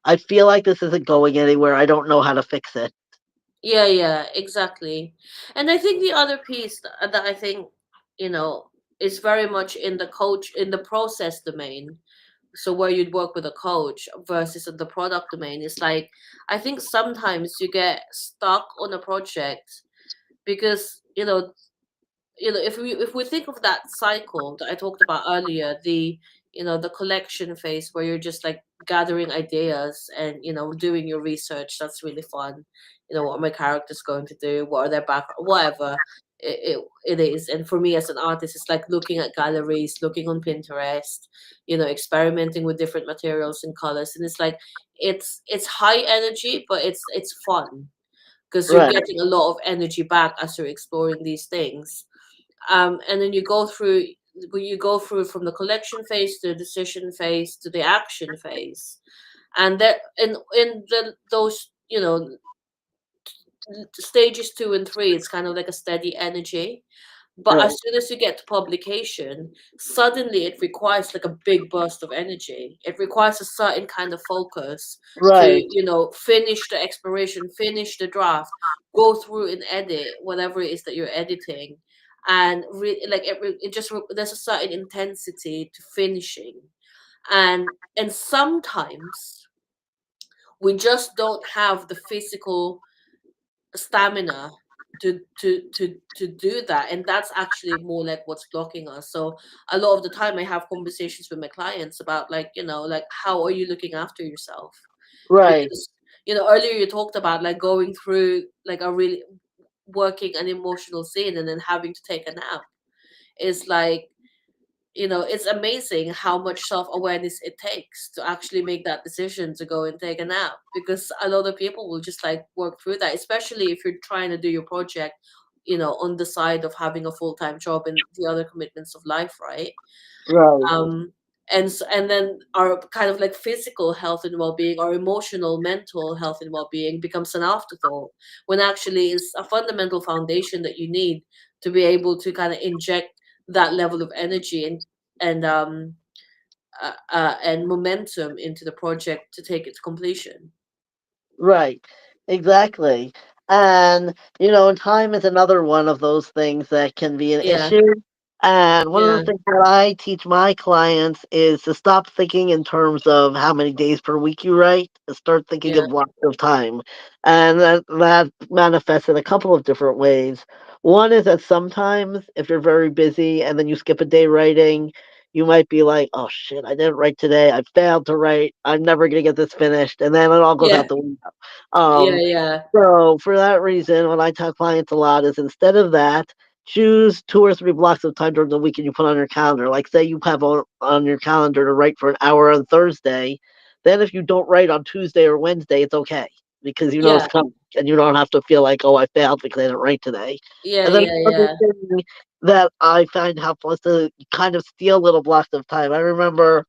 B: I feel like this isn't going anywhere. I don't know how to fix it.
A: Yeah, yeah, exactly. And I think the other piece that I think, you know, is very much in the coach, in the process domain. So where you'd work with a coach versus in the product domain is like, I think sometimes you get stuck on a project because, if we think of that cycle that I talked about earlier, the collection phase where you're just like gathering ideas and doing your research. That's really fun. What are my characters going to do? What are their background? Whatever it is. And for me as an artist, it's like looking at galleries, looking on Pinterest, experimenting with different materials and colors. And it's like it's high energy, but it's fun because you're
B: Right,
A: getting a lot of energy back as you're exploring these things. And then you go through from the collection phase to the decision phase to the action phase, and that in those stages 2 and 3, it's kind of like a steady energy. But as
B: right,
A: soon as you get to publication, suddenly it requires like a big burst of energy. It requires a certain kind of focus to,
B: right,
A: finish the exploration, finish the draft, go through and edit whatever it is that you're editing. And like there's a certain intensity to finishing. And sometimes we just don't have the physical stamina to do that, and that's actually more like what's blocking us. So a lot of the time I have conversations with my clients about, like, like, how are you looking after yourself?
B: right,
A: Because earlier you talked about like going through like a really working an emotional scene and then having to take a nap. Is like, it's amazing how much self-awareness it takes to actually make that decision to go and take a nap, because a lot of people will just like work through that, especially if you're trying to do your project, on the side of having a full-time job and the other commitments of life, right?
B: right,
A: um and then our kind of like physical health and well-being, our emotional mental health and well-being becomes an afterthought, when actually it's a fundamental foundation that you need to be able to kind of inject that level of energy and momentum into the project to take it to completion.
B: right. Exactly. And, time is another one of those things that can be an
A: Yeah,
B: issue. And one of the
A: yeah,
B: things that I teach my clients is to stop thinking in terms of how many days per week you write and start thinking
A: yeah,
B: of blocks of time. And that manifests in a couple of different ways. One is that sometimes if you're very busy and then you skip a day writing, you might be like, oh shit, I didn't write today. I failed to write. I'm never going to get this finished. And then it all goes
A: yeah,
B: out the window.
A: yeah,
B: Um,
A: yeah,
B: so for that reason, what I tell clients a lot is instead of that, choose 2 or 3 blocks of time during the week and you put on your calendar. Like, say you have on your calendar to write for an hour on Thursday, then if you don't write on Tuesday or Wednesday, it's okay because you know it's
A: Yeah,
B: coming and you don't have to feel like, oh, I failed because I didn't write today.
A: yeah,
B: And then
A: yeah,
B: another
A: yeah,
B: thing that I find helpful is to kind of steal little blocks of time. I remember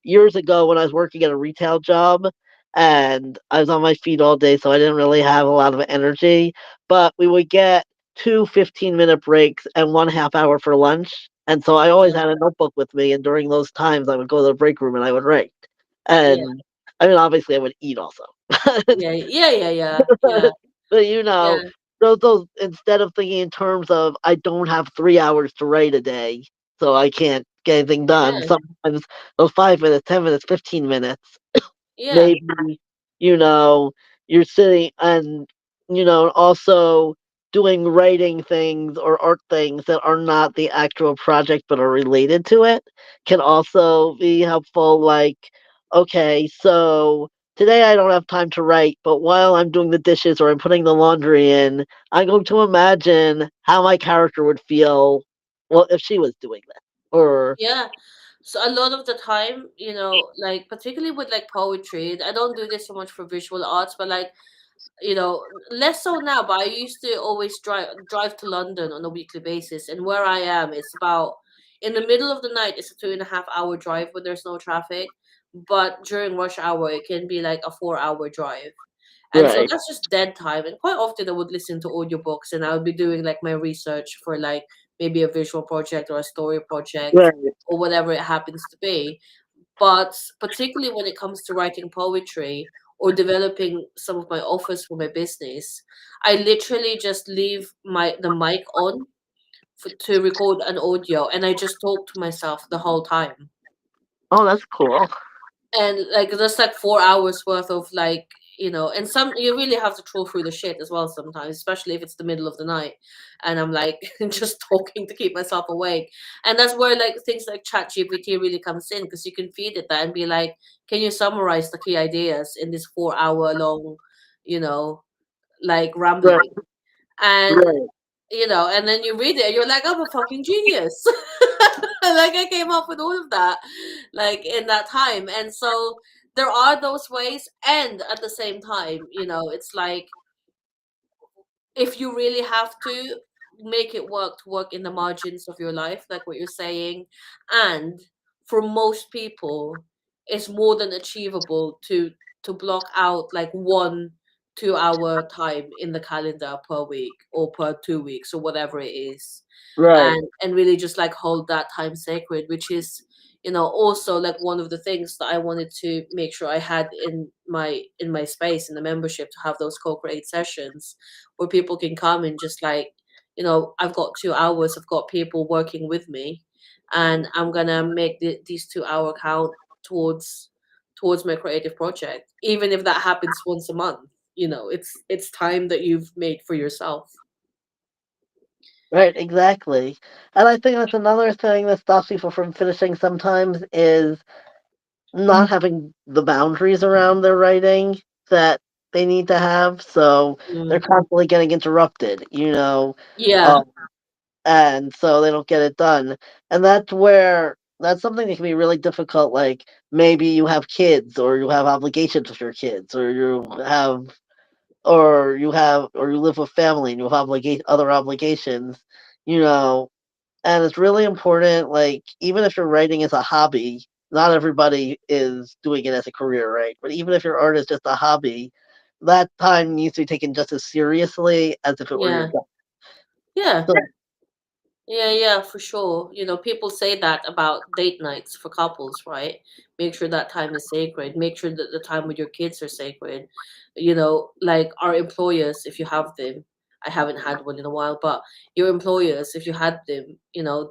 B: years ago when I was working at a retail job and I was on my feet all day, so I didn't really have a lot of energy. But we would get 2 15-minute breaks and 1 half hour for lunch. And so I always
A: yeah,
B: had a notebook with me. And during those times, I would go to the break room and I would write.
A: yeah,
B: And I mean, obviously, I would eat also.
A: yeah, yeah, yeah, yeah, yeah,
B: But
A: yeah,
B: those instead of thinking in terms of I don't have 3 hours to write a day, so I can't get anything done.
A: yeah,
B: Sometimes those 5 minutes, 10 minutes, 15 minutes,
A: yeah,
B: maybe you know you're sitting and also doing writing things or art things that are not the actual project but are related to it can also be helpful. Like, okay, so today I don't have time to write, but while I'm doing the dishes or I'm putting the laundry in, I'm going to imagine how my character would feel, well, if she was doing that. Or
A: yeah. So a lot of the time, like particularly with like poetry, I don't do this so much for visual arts, but like less so now, but I used to always drive to London on a weekly basis, and where I am, it's about in the middle of the night. It's a 2.5 hour drive when there's no traffic, but during rush hour, it can be like a 4 hour drive, and so
B: right,
A: that's just dead time. And quite often, I would listen to audiobooks, and I would be doing like my research for like maybe a visual project or a story project
B: right.
A: or whatever it happens to be. But particularly when it comes to writing poetry or developing some of my offers for my business, I literally just leave the mic on to record an audio, and I just talk to myself the whole time.
B: Oh, that's cool.
A: And like there's like 4 hours worth of like and some you really have to troll through the shit as well sometimes, especially if it's the middle of the night and I'm like just talking to keep myself awake. And that's where like things like chat gpt really comes in, because you can feed it that and be like, can you summarize the key ideas in this 4 hour long you know like
B: Right,
A: rambling. And
B: right.
A: and then you read it and you're like, I'm a fucking genius. Like I came up with all of that like in that time. And so there are those ways, and at the same time, it's like if you really have to make it work to work in the margins of your life, like what you're saying. And for most people, it's more than achievable to block out like 1 2 hour time in the calendar per week or per 2 weeks or whatever it is.
B: Right,
A: And really just like hold that time sacred, which is also like one of the things that I wanted to make sure I had in my space in the membership, to have those co-create sessions where people can come and just like, I've got 2 hours, I've got people working with me, and I'm gonna make these 2 hour count towards my creative project, even if that happens once a month. It's time that you've made for yourself.
B: right, exactly. And I think that's another thing that stops people from finishing sometimes is not having the boundaries around their writing that they need to have. So they're
A: Mm.
B: constantly getting interrupted,
A: Yeah,
B: um, and so they don't get it done. And that's something that can be really difficult. Like maybe you have kids, or you have obligations with your kids, or you live with family and you have other obligations, you know, and it's really important. Like, even if your writing is a hobby, not everybody is doing it as a career, right? But even if your art is just a hobby, that time needs to be taken just as seriously as if it were your
A: yeah,
B: job.
A: yeah.
B: So,
A: Yeah, yeah, for sure. People say that about date nights for couples, right? Make sure that time is sacred. Make sure that the time with your kids are sacred. Like our employers, if you have them. I haven't had one in a while, but your employers, if you had them,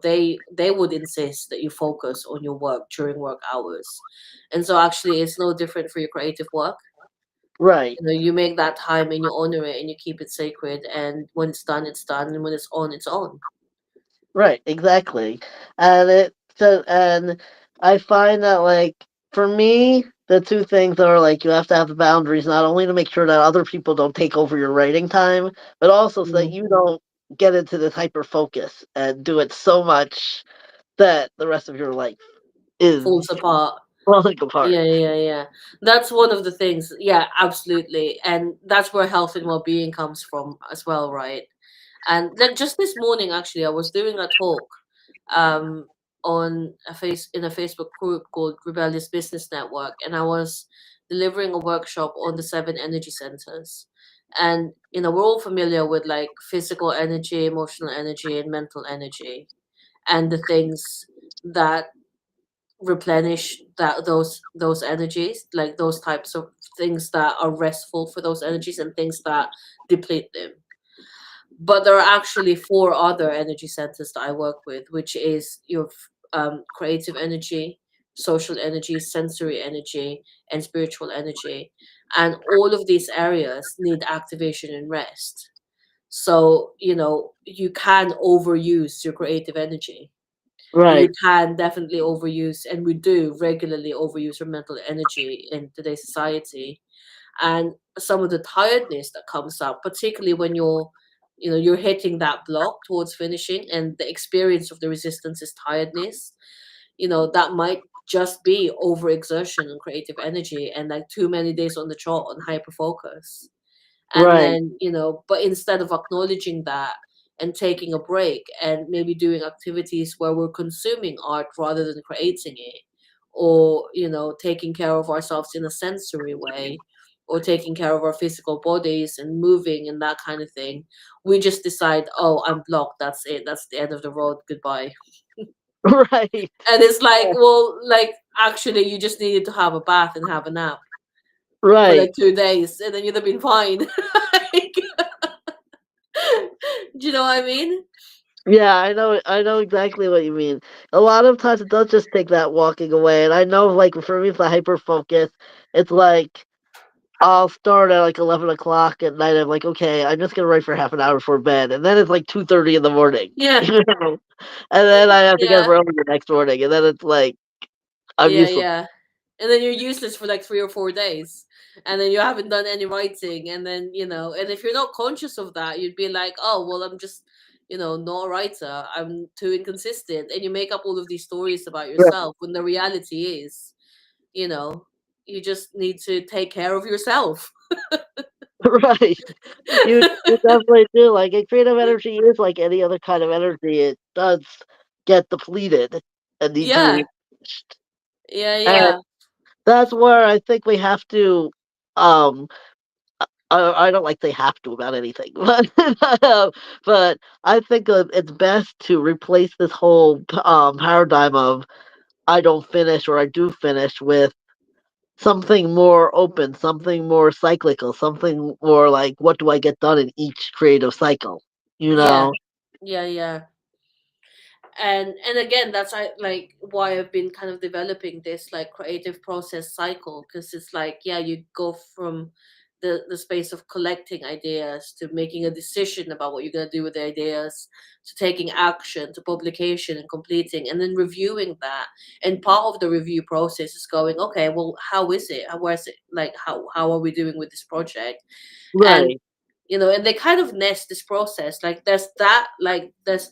A: they would insist that you focus on your work during work hours. And so actually it's no different for your creative work.
B: right,
A: You make that time and you honor it and you keep it sacred, and when it's done, it's done, and when it's on, it's on.
B: right, exactly. And I find that, like, for me, the two things are like you have to have the boundaries not only to make sure that other people don't take over your writing time, but also so that
A: Mm.
B: you don't get into this hyper focus and do it so much that the rest of your life is
A: Falls apart.
B: falling apart.
A: Yeah. That's one of the things. Yeah, absolutely. And that's where health and well-being comes from as well, right? And like just this morning, actually, I was doing a talk um, on in a Facebook group called Rebellious Business Network, and I was delivering a workshop on the seven energy centers. And we're all familiar with like physical energy, emotional energy, and mental energy, and the things that replenish those energies, like those types of things that are restful for those energies and things that deplete them. But there are actually four other energy centers that I work with, which is your creative energy, social energy, sensory energy, and spiritual energy. And all of these areas need activation and rest. So, you can overuse your creative energy. You
B: Right,
A: can definitely overuse, and we do regularly overuse our mental energy in today's society. And some of the tiredness that comes up, particularly when you're hitting that block towards finishing, and the experience of the resistance is tiredness. That might just be overexertion and creative energy, and like too many days on the trot on hyper focus. And
B: right,
A: then, but instead of acknowledging that and taking a break and maybe doing activities where we're consuming art rather than creating it, or taking care of ourselves in a sensory way, or taking care of our physical bodies and moving and that kind of thing, we just decide, oh, I'm blocked, that's it, that's the end of the road, goodbye.
B: right,
A: And it's like, well, like, actually you just needed to have a bath and have a nap for like
B: right.
A: 2 days, and then you'd have been fine. Like, do you know what I mean?
B: Yeah, I know exactly what you mean. A lot of times it does just take that walking away, and I know, like, for me, for hyper focus, it's like I'll start at like 11 o'clock at night. I'm like, okay, I'm just gonna write for half an hour before bed, and then it's like 2:30 in the morning,
A: Yeah,
B: you know, and then I have to get up
A: yeah,
B: early the next morning, and then it's like I'm useless.
A: yeah. And then you're useless for like 3 or 4 days, and then you haven't done any writing, and then and if you're not conscious of that, you'd be like, oh well, I'm just not a writer. I'm too inconsistent, and you make up all of these stories about
B: Right,
A: yourself when the reality is, you know, you just need to take care of yourself.
B: right. You definitely do. Like, a creative energy is like any other kind of energy. It does get depleted and need to be
A: Yeah,
B: replenished. And
A: yeah.
B: that's where I think we have to, um, I don't like to say have to about anything, but I think it's best to replace this whole paradigm of I don't finish or I do finish with something more open, something more cyclical, something more like what do I get done in each creative cycle, you
A: Yeah,
B: know?
A: yeah. And again, that's like why I've been kind of developing this like creative process cycle, because it's like, yeah, you go from the space of collecting ideas to making a decision about what you're going to do with the ideas, to taking action, to publication and completing, and then reviewing that. And part of the review process is going, okay, well, how is it, where's it, like, how are we doing with this project? And
B: Right,
A: and they kind of nest this process, like there's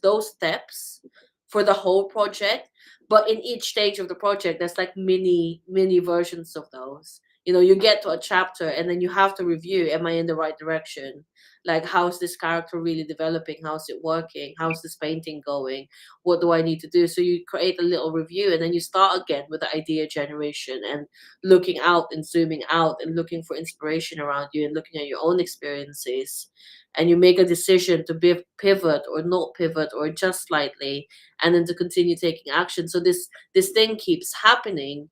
A: those steps for the whole project, but in each stage of the project there's like mini versions of those. You get to a chapter and then you have to review, am I in the right direction? Like, how's this character really developing, how's it working, how's this painting going, what do I need to do? So you create a little review, and then you start again with the idea generation and looking out and zooming out and looking for inspiration around you and looking at your own experiences. And you make a decision to pivot or not pivot or adjust slightly, and then to continue taking action. So this thing keeps happening.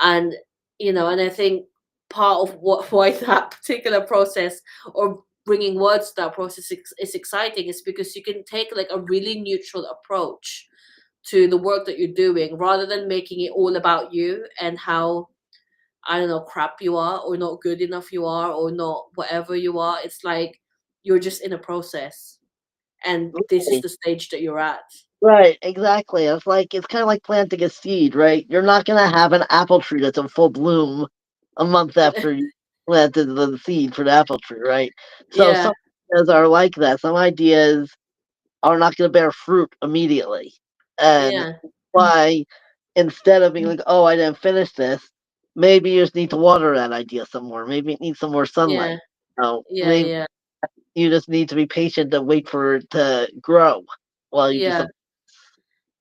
A: And and I think part of what why that particular process, or bringing words to that process, is exciting, is because you can take like a really neutral approach to the work that you're doing, rather than making it all about you and how, I don't know, crap you are, or not good enough you are, or not whatever you are. It's like you're just in a process, and this is
B: right,
A: the stage that you're at.
B: right, exactly. It's kind of like planting a seed, right? You're not gonna have an apple tree that's in full bloom a month after you planted the seed for the apple tree, right? So
A: Yeah,
B: some ideas are like that. Some ideas are not going to bear fruit immediately. And
A: Yeah.
B: why, instead of being like, oh, I didn't finish this, maybe you just need to water that idea some more. Maybe it needs some more
A: Yeah.
B: sunlight.
A: Yeah.
B: Maybe
A: Yeah.
B: you just need to be patient and wait for it to grow while you do
A: Yeah.
B: something.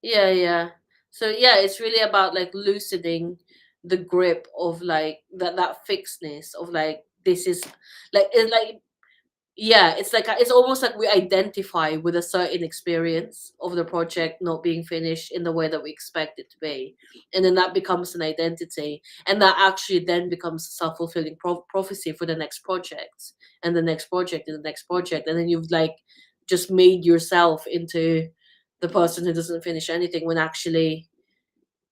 A: Yeah. Yeah. So yeah, it's really about like loosening the grip of like that fixedness of like this is like it's like yeah, it's like it's almost like we identify with a certain experience of the project not being finished in the way that we expect it to be, and then that becomes an identity, and that actually then becomes a self-fulfilling prophecy for the next project and the next project and the next project, and then you've like just made yourself into the person who doesn't finish anything when actually,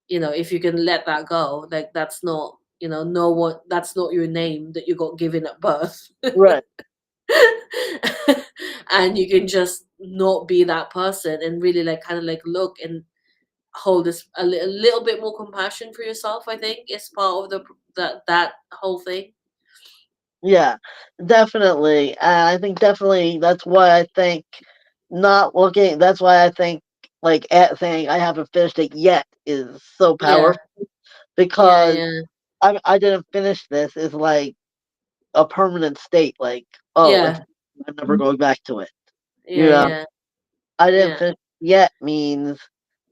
A: if you can let that go, like that's not, no one, that's not your name that you got given at birth.
B: Right.
A: And you can just not be that person and really like kind of like look and hold this a little bit more compassion for yourself. I think is part of that whole thing.
B: Yeah, definitely. I think definitely that's why I think not looking, that's why I think like at saying I haven't finished it yet is so
A: Yeah,
B: powerful
A: yeah,
B: because
A: yeah,
B: I didn't finish this is like a permanent state. Like, oh,
A: yeah,
B: I'm never going back to it. You
A: yeah,
B: know,
A: yeah,
B: I didn't
A: yeah,
B: finish it yet means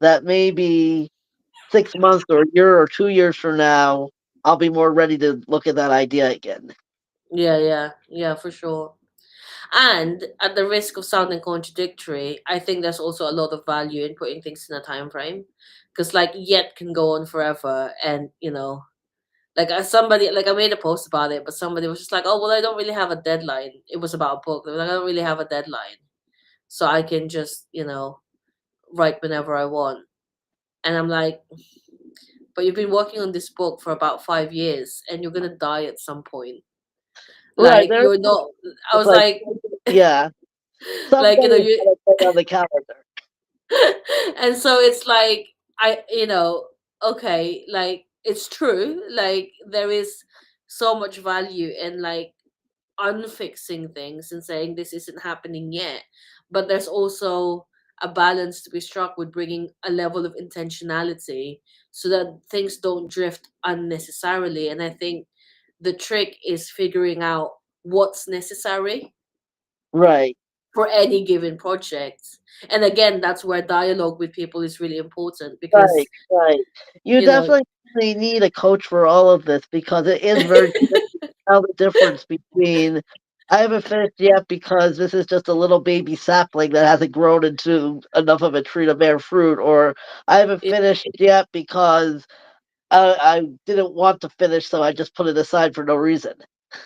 B: that maybe 6 months or a year or 2 years from now, I'll be more ready to look at that idea again.
A: yeah, yeah, yeah, for sure. And at the risk of sounding contradictory, I think there's also a lot of value in putting things in a time frame, because like yet can go on forever, and like somebody, like I made a post about it, but somebody was just like, "Oh well, I don't really have a deadline." It was about a book. They were like, "I don't really have a deadline, so I can just write whenever I want." And I'm like, "But you've been working on this book for about 5 years, and you're gonna die at some point.
B: Right.
A: Like
B: There's
A: you're not." I was
B: like,
A: like,
B: yeah,
A: like
B: somebody's
A: you.
B: got to put on the calendar.
A: And so it's like okay, like it's true. Like there is so much value in like unfixing things and saying this isn't happening yet, but there's also a balance to be struck with bringing a level of intentionality so that things don't drift unnecessarily. And I think the trick is figuring out what's necessary
B: Right.
A: for any given project. And again, that's where dialogue with people is really important
B: Right.
A: because
B: Right. You
A: you know
B: definitely need a coach for all of this because it is very tell the difference between I haven't finished yet because this is just a little baby sapling that hasn't grown into enough of a tree to bear fruit, or I haven't finished yet because I didn't want to finish, so I just put it aside for no reason.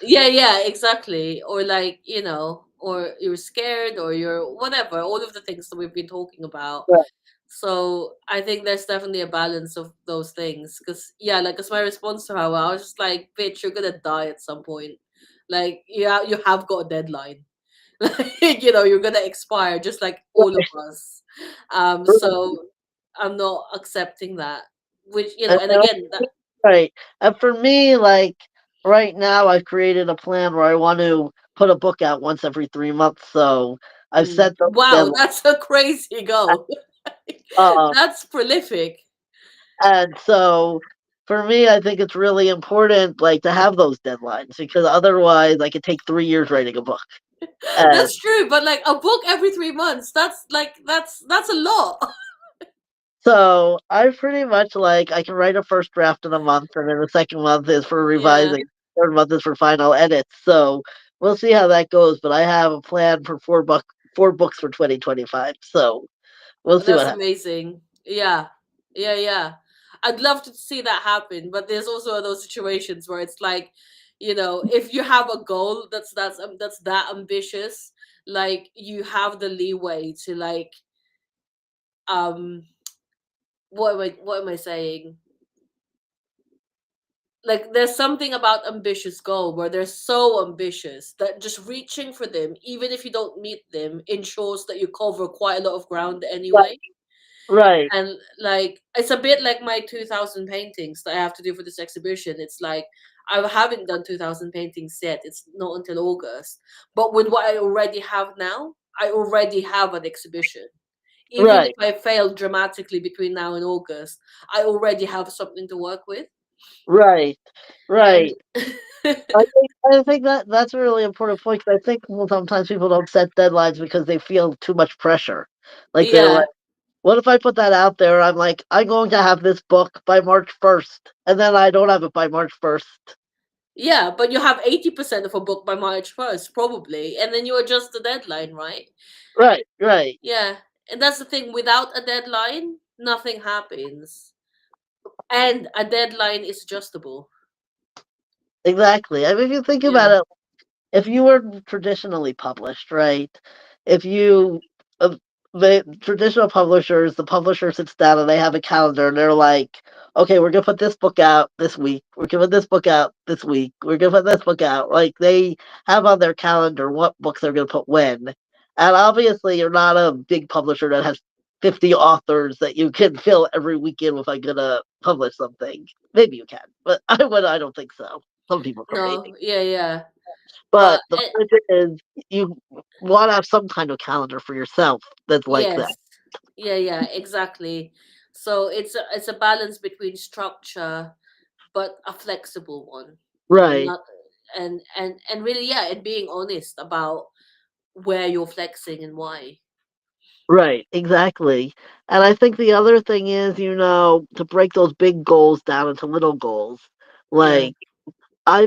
A: Yeah, yeah, exactly. Or like, or you're scared or you're whatever, all of the things that we've been talking about.
B: Right.
A: So I think there's definitely a balance of those things. Cause yeah, like as my response to her, I was just like, bitch, you're gonna die at some point. Like, yeah, you have got a deadline. Like, you're gonna expire just like all of us.
B: Right.
A: So I'm not accepting that. Which,
B: And
A: and again,
B: right. And for me, like right now, I've created a plan where I want to put a book out once every 3 months. So I've set those
A: wow,
B: deadlines.
A: that's a crazy goal.
B: Um,
A: That's prolific.
B: and so for me, I think it's really important, like to have those deadlines because otherwise, I could take 3 years writing a book. And
A: That's true, but like a book every 3 months, that's a lot.
B: so I pretty much like I can write a first draft in a month, and then the second month is for
A: Yeah,
B: revising, third month is for final edits. So we'll see how that goes. But I have a plan for 4 books for 2025. So we'll see what
A: that's
B: happens.
A: amazing. Yeah, yeah, yeah. I'd love to see that happen, but there's also those situations where it's like, if you have a goal that's that ambitious, like you have the leeway to like, um, what am I saying? Like there's something about ambitious goal where they're so ambitious that just reaching for them, even if you don't meet them, ensures that you cover quite a lot of ground
B: Right,
A: anyway.
B: right,
A: And like it's a bit like my 2000 paintings that I have to do for this exhibition. It's like I haven't done 2000 paintings yet. It's not until August. But with what I already have now, I already have an exhibition. Even if
B: Right,
A: I fail dramatically between now and August, I already have something to work with.
B: right,
A: And
B: right. I think that that's a really important point, 'cause I think, well, sometimes people don't set deadlines because they feel too much pressure. Like, they're
A: yeah,
B: like, "What if I put that out there? I'm like, I'm going to have this book by March 1st, and then I don't have it by March 1st."
A: yeah, but you have 80% of a book by March 1st, probably, and then you adjust the deadline, right?
B: Right, right.
A: Yeah, and that's the thing. Without a deadline, nothing happens. And a deadline is adjustable.
B: Exactly. I mean, if you think about
A: Yeah,
B: it, if you were traditionally published, right? If you the traditional publishers, the publisher sits down and they have a calendar and they're like, okay, we're gonna put this book out this week. We're gonna put this book out this week. We're gonna put this book out. Like, they have on their calendar what books they're gonna put when. And obviously, you're not a big publisher that has 50 authors that you can fill every weekend with, I'm gonna publish something. Maybe you can, but I don't think so. Some people could, maybe.
A: no, yeah, yeah, but
B: But the point is, you wanna have some kind of calendar for yourself that's like that.
A: yes, yeah, yeah, exactly. So it's a balance between structure, but a flexible one.
B: Right,
A: Not and really, yeah, and being honest about where you're flexing and why.
B: right, exactly. And I think the other thing is, to break those big goals down into little goals.
A: Yeah,
B: Like, I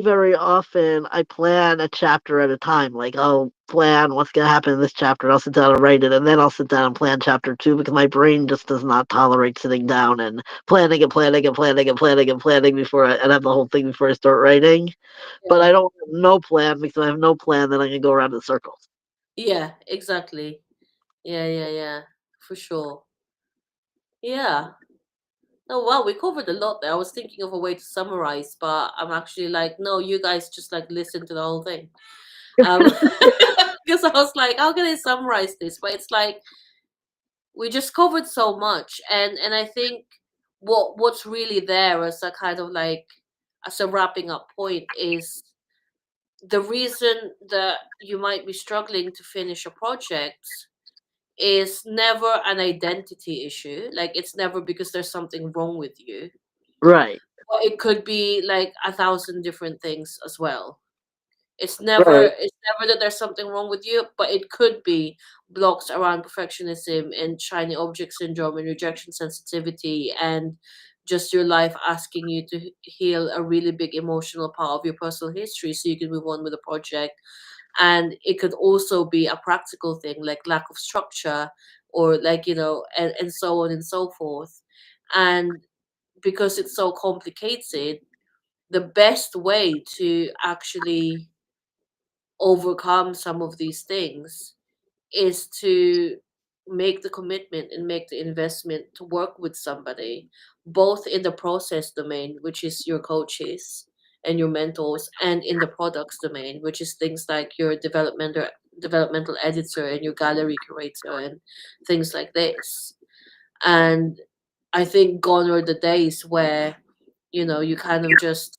B: plan a chapter at a time. Like, I'll plan what's gonna happen in this chapter, I'll sit down and write it, and then I'll sit down and plan chapter 2, because my brain just does not tolerate sitting down and planning and planning and planning and planning and planning and have the whole thing before I start writing. But
A: yeah,
B: I don't have no plan, because I have no plan, then I can go around in circles.
A: yeah, exactly. Yeah, yeah, yeah, for sure. Yeah. Oh wow, we covered a lot there. I was thinking of a way to summarize, but I'm actually like, no, you guys just like listen to the whole thing. Um, because I was like, how can I summarize this? But it's like we just covered so much, and I think what's really there as a kind of like as a wrapping up point is the reason that you might be struggling to finish a project is never an identity issue. Like it's never because there's something wrong with you.
B: Right,
A: But it could be like a thousand different things as well.
B: right,
A: It's never that there's something wrong with you, but it could be blocks around perfectionism and shiny object syndrome and rejection sensitivity and just your life asking you to heal a really big emotional part of your personal history so you can move on with the project. And it could also be a practical thing like lack of structure or like, and so on and so forth. And because it's so complicated, the best way to actually overcome some of these things is to make the commitment and make the investment to work with somebody, both in the process domain, which is your coaches and your mentors, and in the products domain, which is things like your developmental editor and your gallery curator and things like this. And I think gone are the days where you kind of just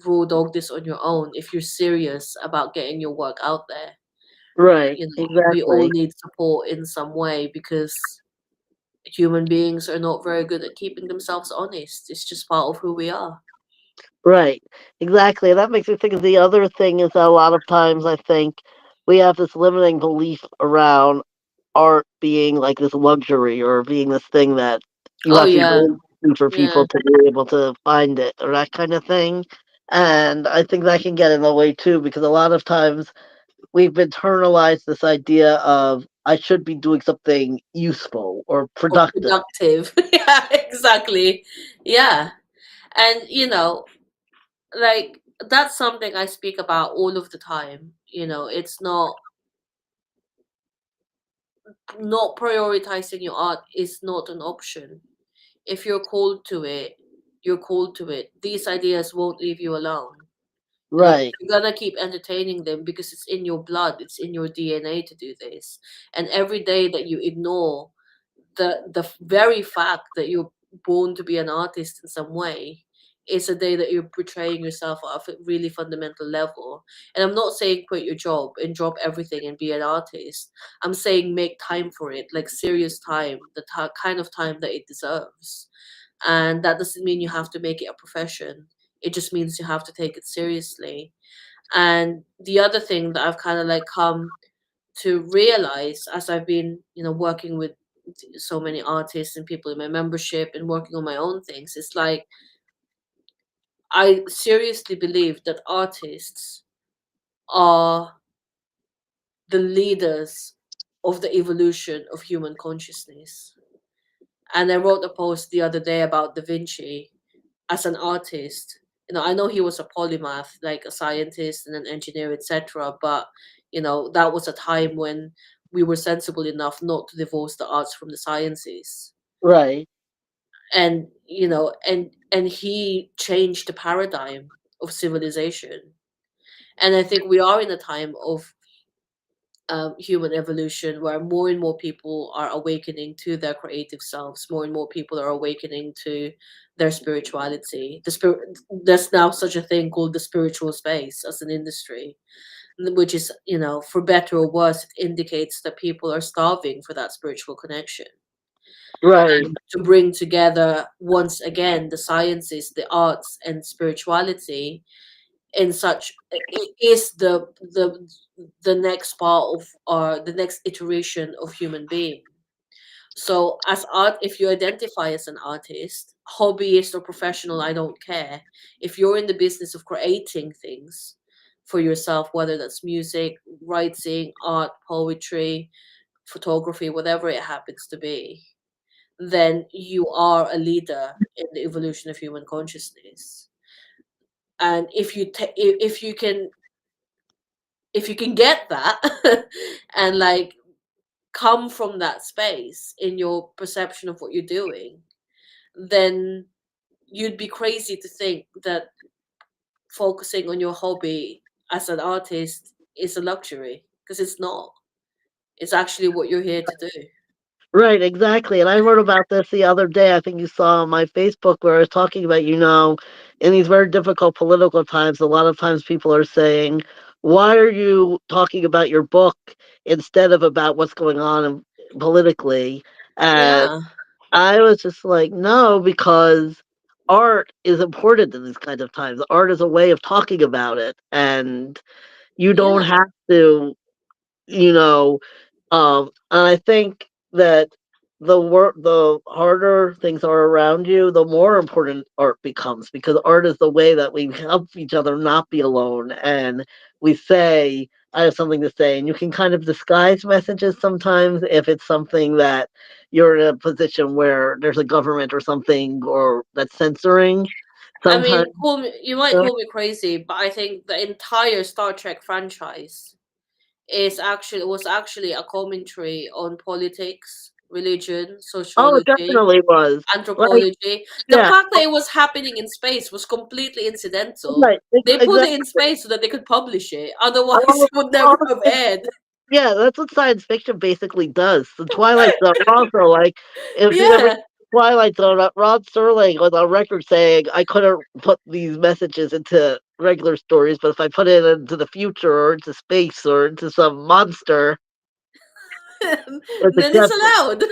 A: raw dog this on your own if you're serious about getting your work out there.
B: right,
A: We all
B: exactly.
A: need support in some way because human beings are not very good at keeping themselves honest. It's just part of who we are.
B: Right, exactly. And that makes me think of the other thing is that a lot of times I think we have this limiting belief around art being like this luxury, or being this thing that you
A: Oh
B: have to be
A: yeah,
B: really wealthy for
A: yeah.
B: people to be able to find it, or that kind of thing. And I think that can get in the way too, because a lot of times we've internalized this idea of, I should be doing something useful or
A: Or
B: productive.
A: productive. Yeah, exactly. Yeah. And like that's something I speak about all of the time. It's not prioritizing your art is not an option. If you're called to it, you're called to it. These ideas won't leave you alone.
B: Right,
A: You're gonna keep entertaining them because it's in your blood, it's in your DNA to do this. And every day that you ignore the very fact that you're born to be an artist in some way is a day that you're betraying yourself at a really fundamental level. And I'm not saying quit your job and drop everything and be an artist. I'm saying make time for it, like serious time, the kind of time that it deserves. And that doesn't mean you have to make it a profession. It just means you have to take it seriously. And the other thing that I've kind of like come to realize as I've been, working with so many artists and people in my membership and working on my own things, it's like I seriously believe that artists are the leaders of the evolution of human consciousness. And I wrote a post the other day about Da Vinci as an artist. I know he was a polymath, like a scientist and an engineer, etc. But that was a time when we were sensible enough not to divorce the arts from the sciences.
B: Right.
A: And and he changed the paradigm of civilization. And I think we are in a time of human evolution where more and more people are awakening to their creative selves. More and more people are awakening to their spirituality. There's now such a thing called the spiritual space as an industry, which is, for better or worse, it indicates that people are starving for that spiritual connection.
B: Right.
A: To bring together once again the sciences, the arts, and spirituality in such is the next part of, or the next iteration of human being. So as art, if you identify as an artist, hobbyist or professional, I don't care. If you're in the business of creating things for yourself, whether that's music, writing, art, poetry, photography, whatever it happens to be, then you are a leader in the evolution of human consciousness. And if you can get that and like come from that space in your perception of what you're doing, then you'd be crazy to think that focusing on your hobby as an artist is a luxury, because it's not. It's actually what you're here to do.
B: Right, exactly. And I wrote about this the other day. I think you saw on my Facebook where I was talking about, in these very difficult political times, a lot of times people are saying, why are you talking about your book instead of about what's going on politically? And
A: Yeah.
B: I was just like, no, because art is important in these kinds of times. Art is a way of talking about it. And you don't
A: Yeah.
B: have to, you know, and I think that the harder things are around you, the more important art becomes, because art is the way that we help each other not be alone. And we say, I have something to say, and you can kind of disguise messages sometimes if it's something that you're in a position where there's a government or something or that's censoring.
A: I
B: Sometimes,
A: mean, you might call me crazy, but I think the entire Star Trek franchise was actually a commentary on politics, religion,
B: oh, it
A: sociology,
B: definitely was. Like,
A: anthropology. The
B: yeah,
A: fact that it was happening in space was completely incidental.
B: right,
A: They put it in
B: exactly.
A: space so that they could publish it. Otherwise,
B: All,
A: it would never
B: all
A: have aired.
B: Yeah, that's what science fiction basically does. The Twilight Zone also, like, if you ever
A: Yeah.
B: Twilight Zone, Rod Serling was on record saying, I couldn't put these messages into regular stories, but if I put it into the future or into space or into some monster, it's
A: Then it's
B: accepted.
A: allowed.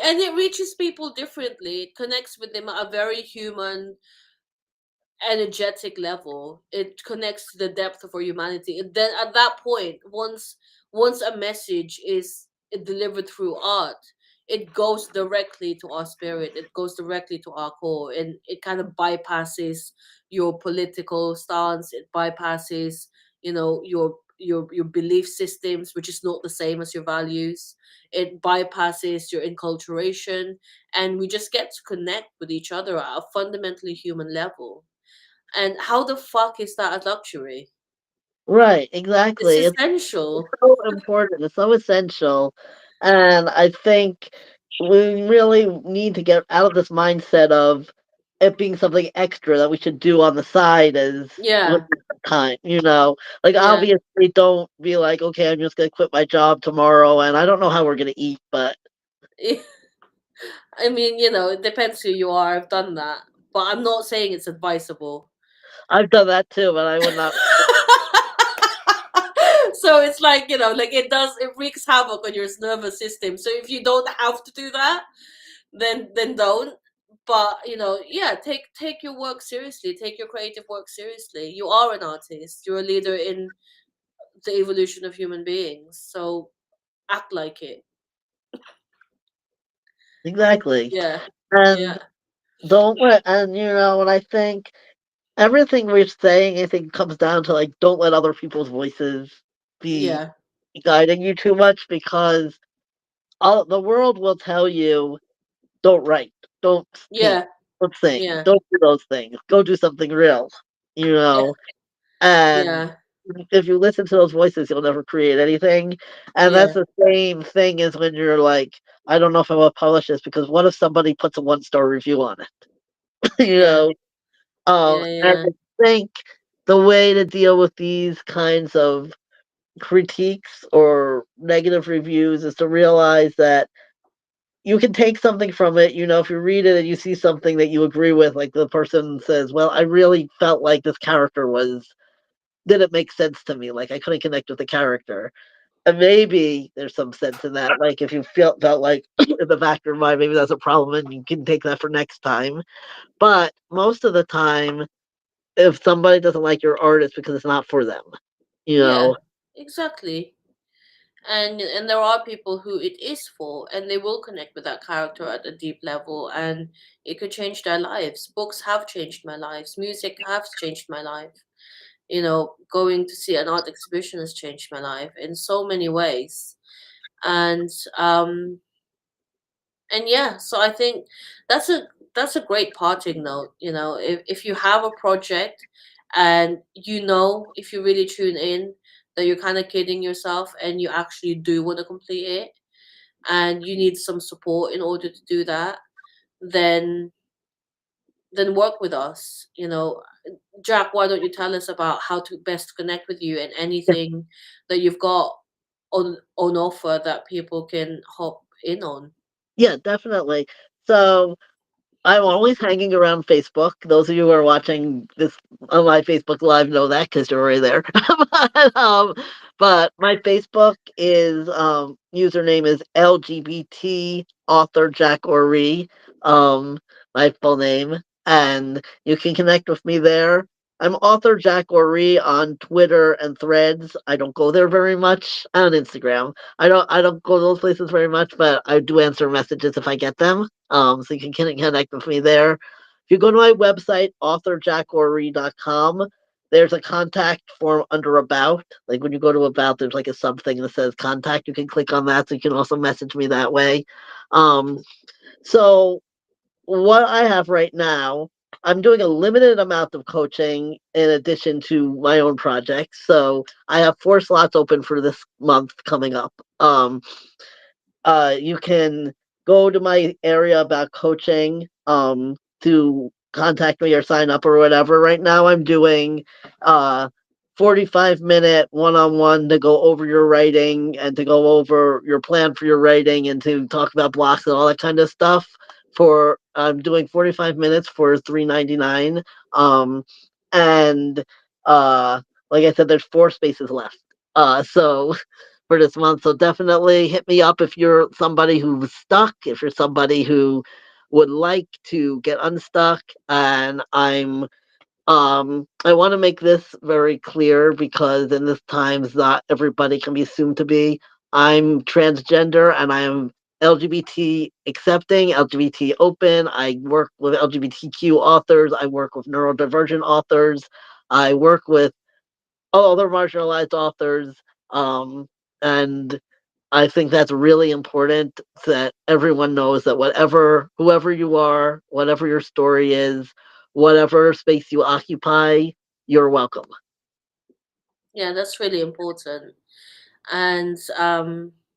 A: And it reaches people differently. It connects with them at a very human, energetic level. It connects to the depth of our humanity. And then at that point, once a message is delivered through art, it goes directly to our spirit. It goes directly to our core, and it kind of bypasses your political stance. It bypasses, your belief systems, which is not the same as your values. It bypasses your enculturation, and we just get to connect with each other at a fundamentally human level. And how the fuck is that a luxury?
B: Right,
A: It's
B: exactly.
A: essential.
B: So important. It's so essential. And I think we really need to get out of this mindset of it being something extra that we should do on the side as with
A: Yeah,
B: time, Like
A: yeah.
B: obviously don't be like, okay, I'm just gonna quit my job tomorrow and I don't know how we're gonna eat, but
A: I mean, it depends who you are. I've done that, but I'm not saying it's advisable.
B: I've done that too, but I would not.
A: So it's like, like it wreaks havoc on your nervous system. So if you don't have to do that, then don't. But yeah, take your work seriously. Take your creative work seriously. You are an artist. You're a leader in the evolution of human beings. So act like it.
B: Exactly.
A: Yeah.
B: And
A: Yeah.
B: don't let, and what I think everything we're saying, I think comes down to like, don't let other people's voices be
A: Yeah.
B: guiding you too much because the world will tell you, don't write, don't paint,
A: Yeah.
B: don't sing,
A: Yeah.
B: don't do those things, go do something real, you
A: Yeah.
B: know, and
A: Yeah.
B: if you listen to those voices, you'll never create anything. And that's
A: Yeah.
B: the same thing as when you're like, I don't know if I want to publish this because what if somebody puts a 1-star review on it?
A: Yeah. Yeah.
B: And
A: Yeah.
B: I think the way to deal with these kinds of critiques or negative reviews is to realize that you can take something from it. If you read it and you see something that you agree with, like the person says, well, I really felt like this character didn't make sense to me. Like I couldn't connect with the character. And maybe there's some sense in that. Like if you felt like in the back of your mind, maybe that's a problem and you can take that for next time. But most of the time, if somebody doesn't like your art, it's because it's not for them. You
A: Yeah.
B: know,
A: Exactly. And there are people who it is for, and they will connect with that character at a deep level, and it could change their lives. Books have changed my lives. Music has changed my life. Going to see an art exhibition has changed my life in so many ways. And and yeah, so I think that's a great parting note. If you have a project, and if you really tune in, that you're kind of kidding yourself and you actually do want to complete it, and you need some support in order to do that, then work with us. Jack, why don't you tell us about how to best connect with you, and anything that you've got on offer that people can hop in on?
B: yeah, definitely. So I'm always hanging around Facebook. Those of you who are watching this on my Facebook Live know that because you're already there. But my Facebook is username is LGBT author Jack Ori, my full name, and you can connect with me there. I'm author Jack Ori on Twitter and Threads. I don't go there very much. On Instagram. I don't go those places very much, but I do answer messages if I get them. So you can connect with me there. If you go to my website, authorjackory.com, there's a contact form under About. Like when you go to About, there's like a sub thing that says contact. You can click on that, so you can also message me that way. Um, so what I have right now, I'm doing a limited amount of coaching in addition to my own projects. So I have 4 slots open for this month coming up. You can go to my area about coaching to contact me or sign up or whatever. Right now, I'm doing 45-minute one-on-one to go over your writing and to go over your plan for your writing and to talk about blocks and all that kind of stuff. For I'm doing 45 minutes for 3.99. And like I said, there's 4 spaces left. So for this month. So definitely hit me up if you're somebody who's stuck, if you're somebody who would like to get unstuck. And I want to make this very clear because in this times not everybody can be assumed to be. I'm transgender and I am LGBT accepting, LGBT open. I work with LGBTQ authors. I work with neurodivergent authors. I work with other marginalized authors. Um, and I think that's really important that everyone knows that whoever you are, whatever your story is, whatever space you occupy, you're welcome.
A: Yeah, that's really important. And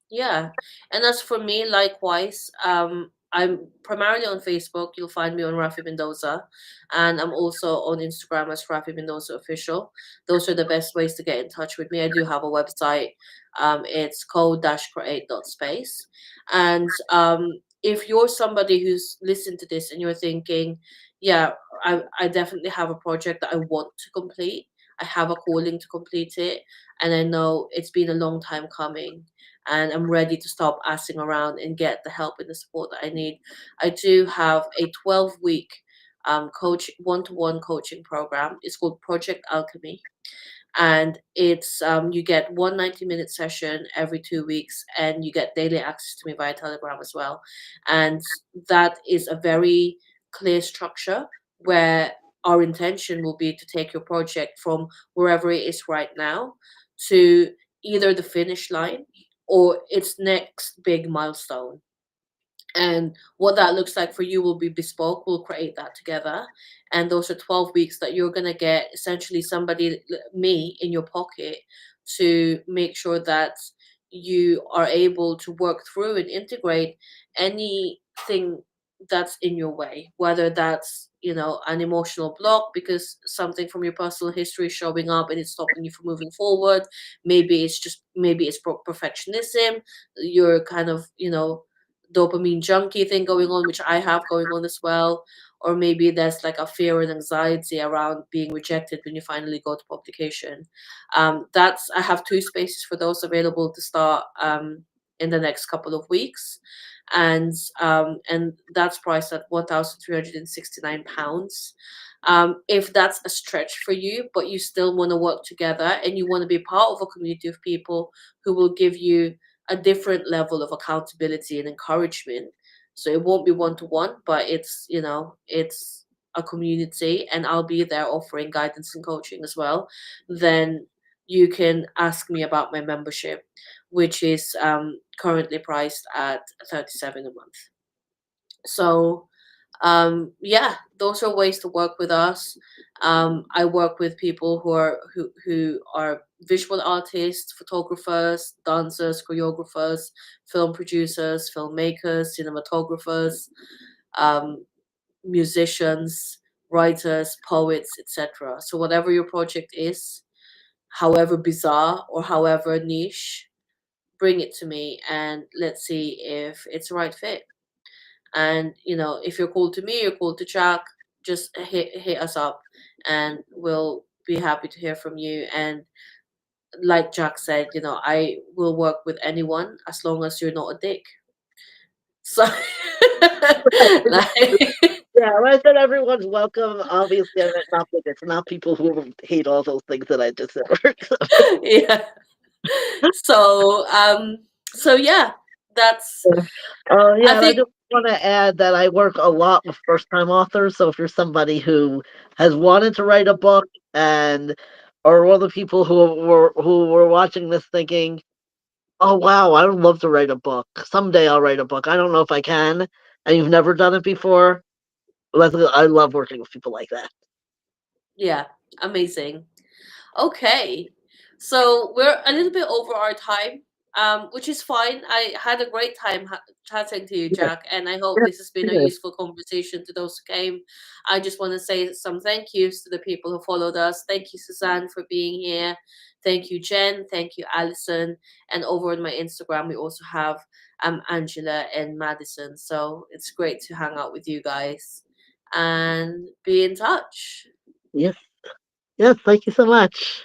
A: yeah, and as for me, likewise, I'm primarily on Facebook. You'll find me on Rafi Mendoza, and I'm also on Instagram as Rafi Mendoza official. Those are the best ways to get in touch with me. I do have a website. It's code-create.space, and if you're somebody who's listened to this and you're thinking, yeah, I definitely have a project that I want to complete, I have a calling to complete it, and I know it's been a long time coming, and I'm ready to stop asking around and get the help and the support that I need. I do have a 12-week coach one-to-one coaching program. It's called Project Alchemy, and it's you get one 90-minute session every 2 weeks, and you get daily access to me via Telegram as well. And that is a very clear structure where our intention will be to take your project from wherever it is right now to either the finish line or its next big milestone. And what that looks like for you will be bespoke. We'll create that together, and those are 12 weeks that you're going to get essentially somebody, me, in your pocket to make sure that you are able to work through and integrate anything that's in your way, whether that's, an emotional block because something from your personal history is showing up and it's stopping you from moving forward. Maybe it's perfectionism. You're kind of, dopamine junkie thing going on, which I have going on as well. Or maybe there's like a fear and anxiety around being rejected when you finally go to publication. That's I have two spaces for those available to start in the next couple of weeks, and that's priced at £1,369. If that's a stretch for you, but you still want to work together and you want to be part of a community of people who will give you a different level of accountability and encouragement. So it won't be one to one, but it's a community, and I'll be there offering guidance and coaching as well. Then you can ask me about my membership, which is currently priced at 37 a month. So yeah, those are ways to work with us. I work with people who are visual artists, photographers, dancers, choreographers, film producers, filmmakers, cinematographers, um, musicians, writers, poets, etc. So whatever your project is, however bizarre or however niche, bring it to me and let's see if it's a right fit. And if you're cool to me, you're cool to Jack, just hit us up, and we'll be happy to hear from you. And like Jack said, I will work with anyone as long as you're not a dick. So, like,
B: Yeah, when I said everyone's welcome, obviously I meant not that it's not people who hate all those things that I just said.
A: yeah. So, yeah, that's.
B: Oh,
A: I
B: yeah, and I
A: think,
B: just want to add that I work a lot with first-time authors. So if you're somebody who has wanted to write a book and or one of the people who were watching this thinking, "Oh wow, I would love to write a book. Someday I'll write a book. I don't know if I can," and you've never done it before. I love working with people like that.
A: yeah, amazing. Okay. So we're a little bit over our time, which is fine. I had a great time chatting to you,
B: Yeah,
A: Jack, and I hope
B: yeah,
A: this has been a
B: yeah.
A: useful conversation to those who came. I just want to say some thank yous to the people who followed us. Thank you, Suzanne, for being here. Thank you, Jen. Thank you, Alison. And over on my Instagram, we also have Angela and Madison. So it's great to hang out with you guys and be in touch.
B: Yes, yes. Thank you so much.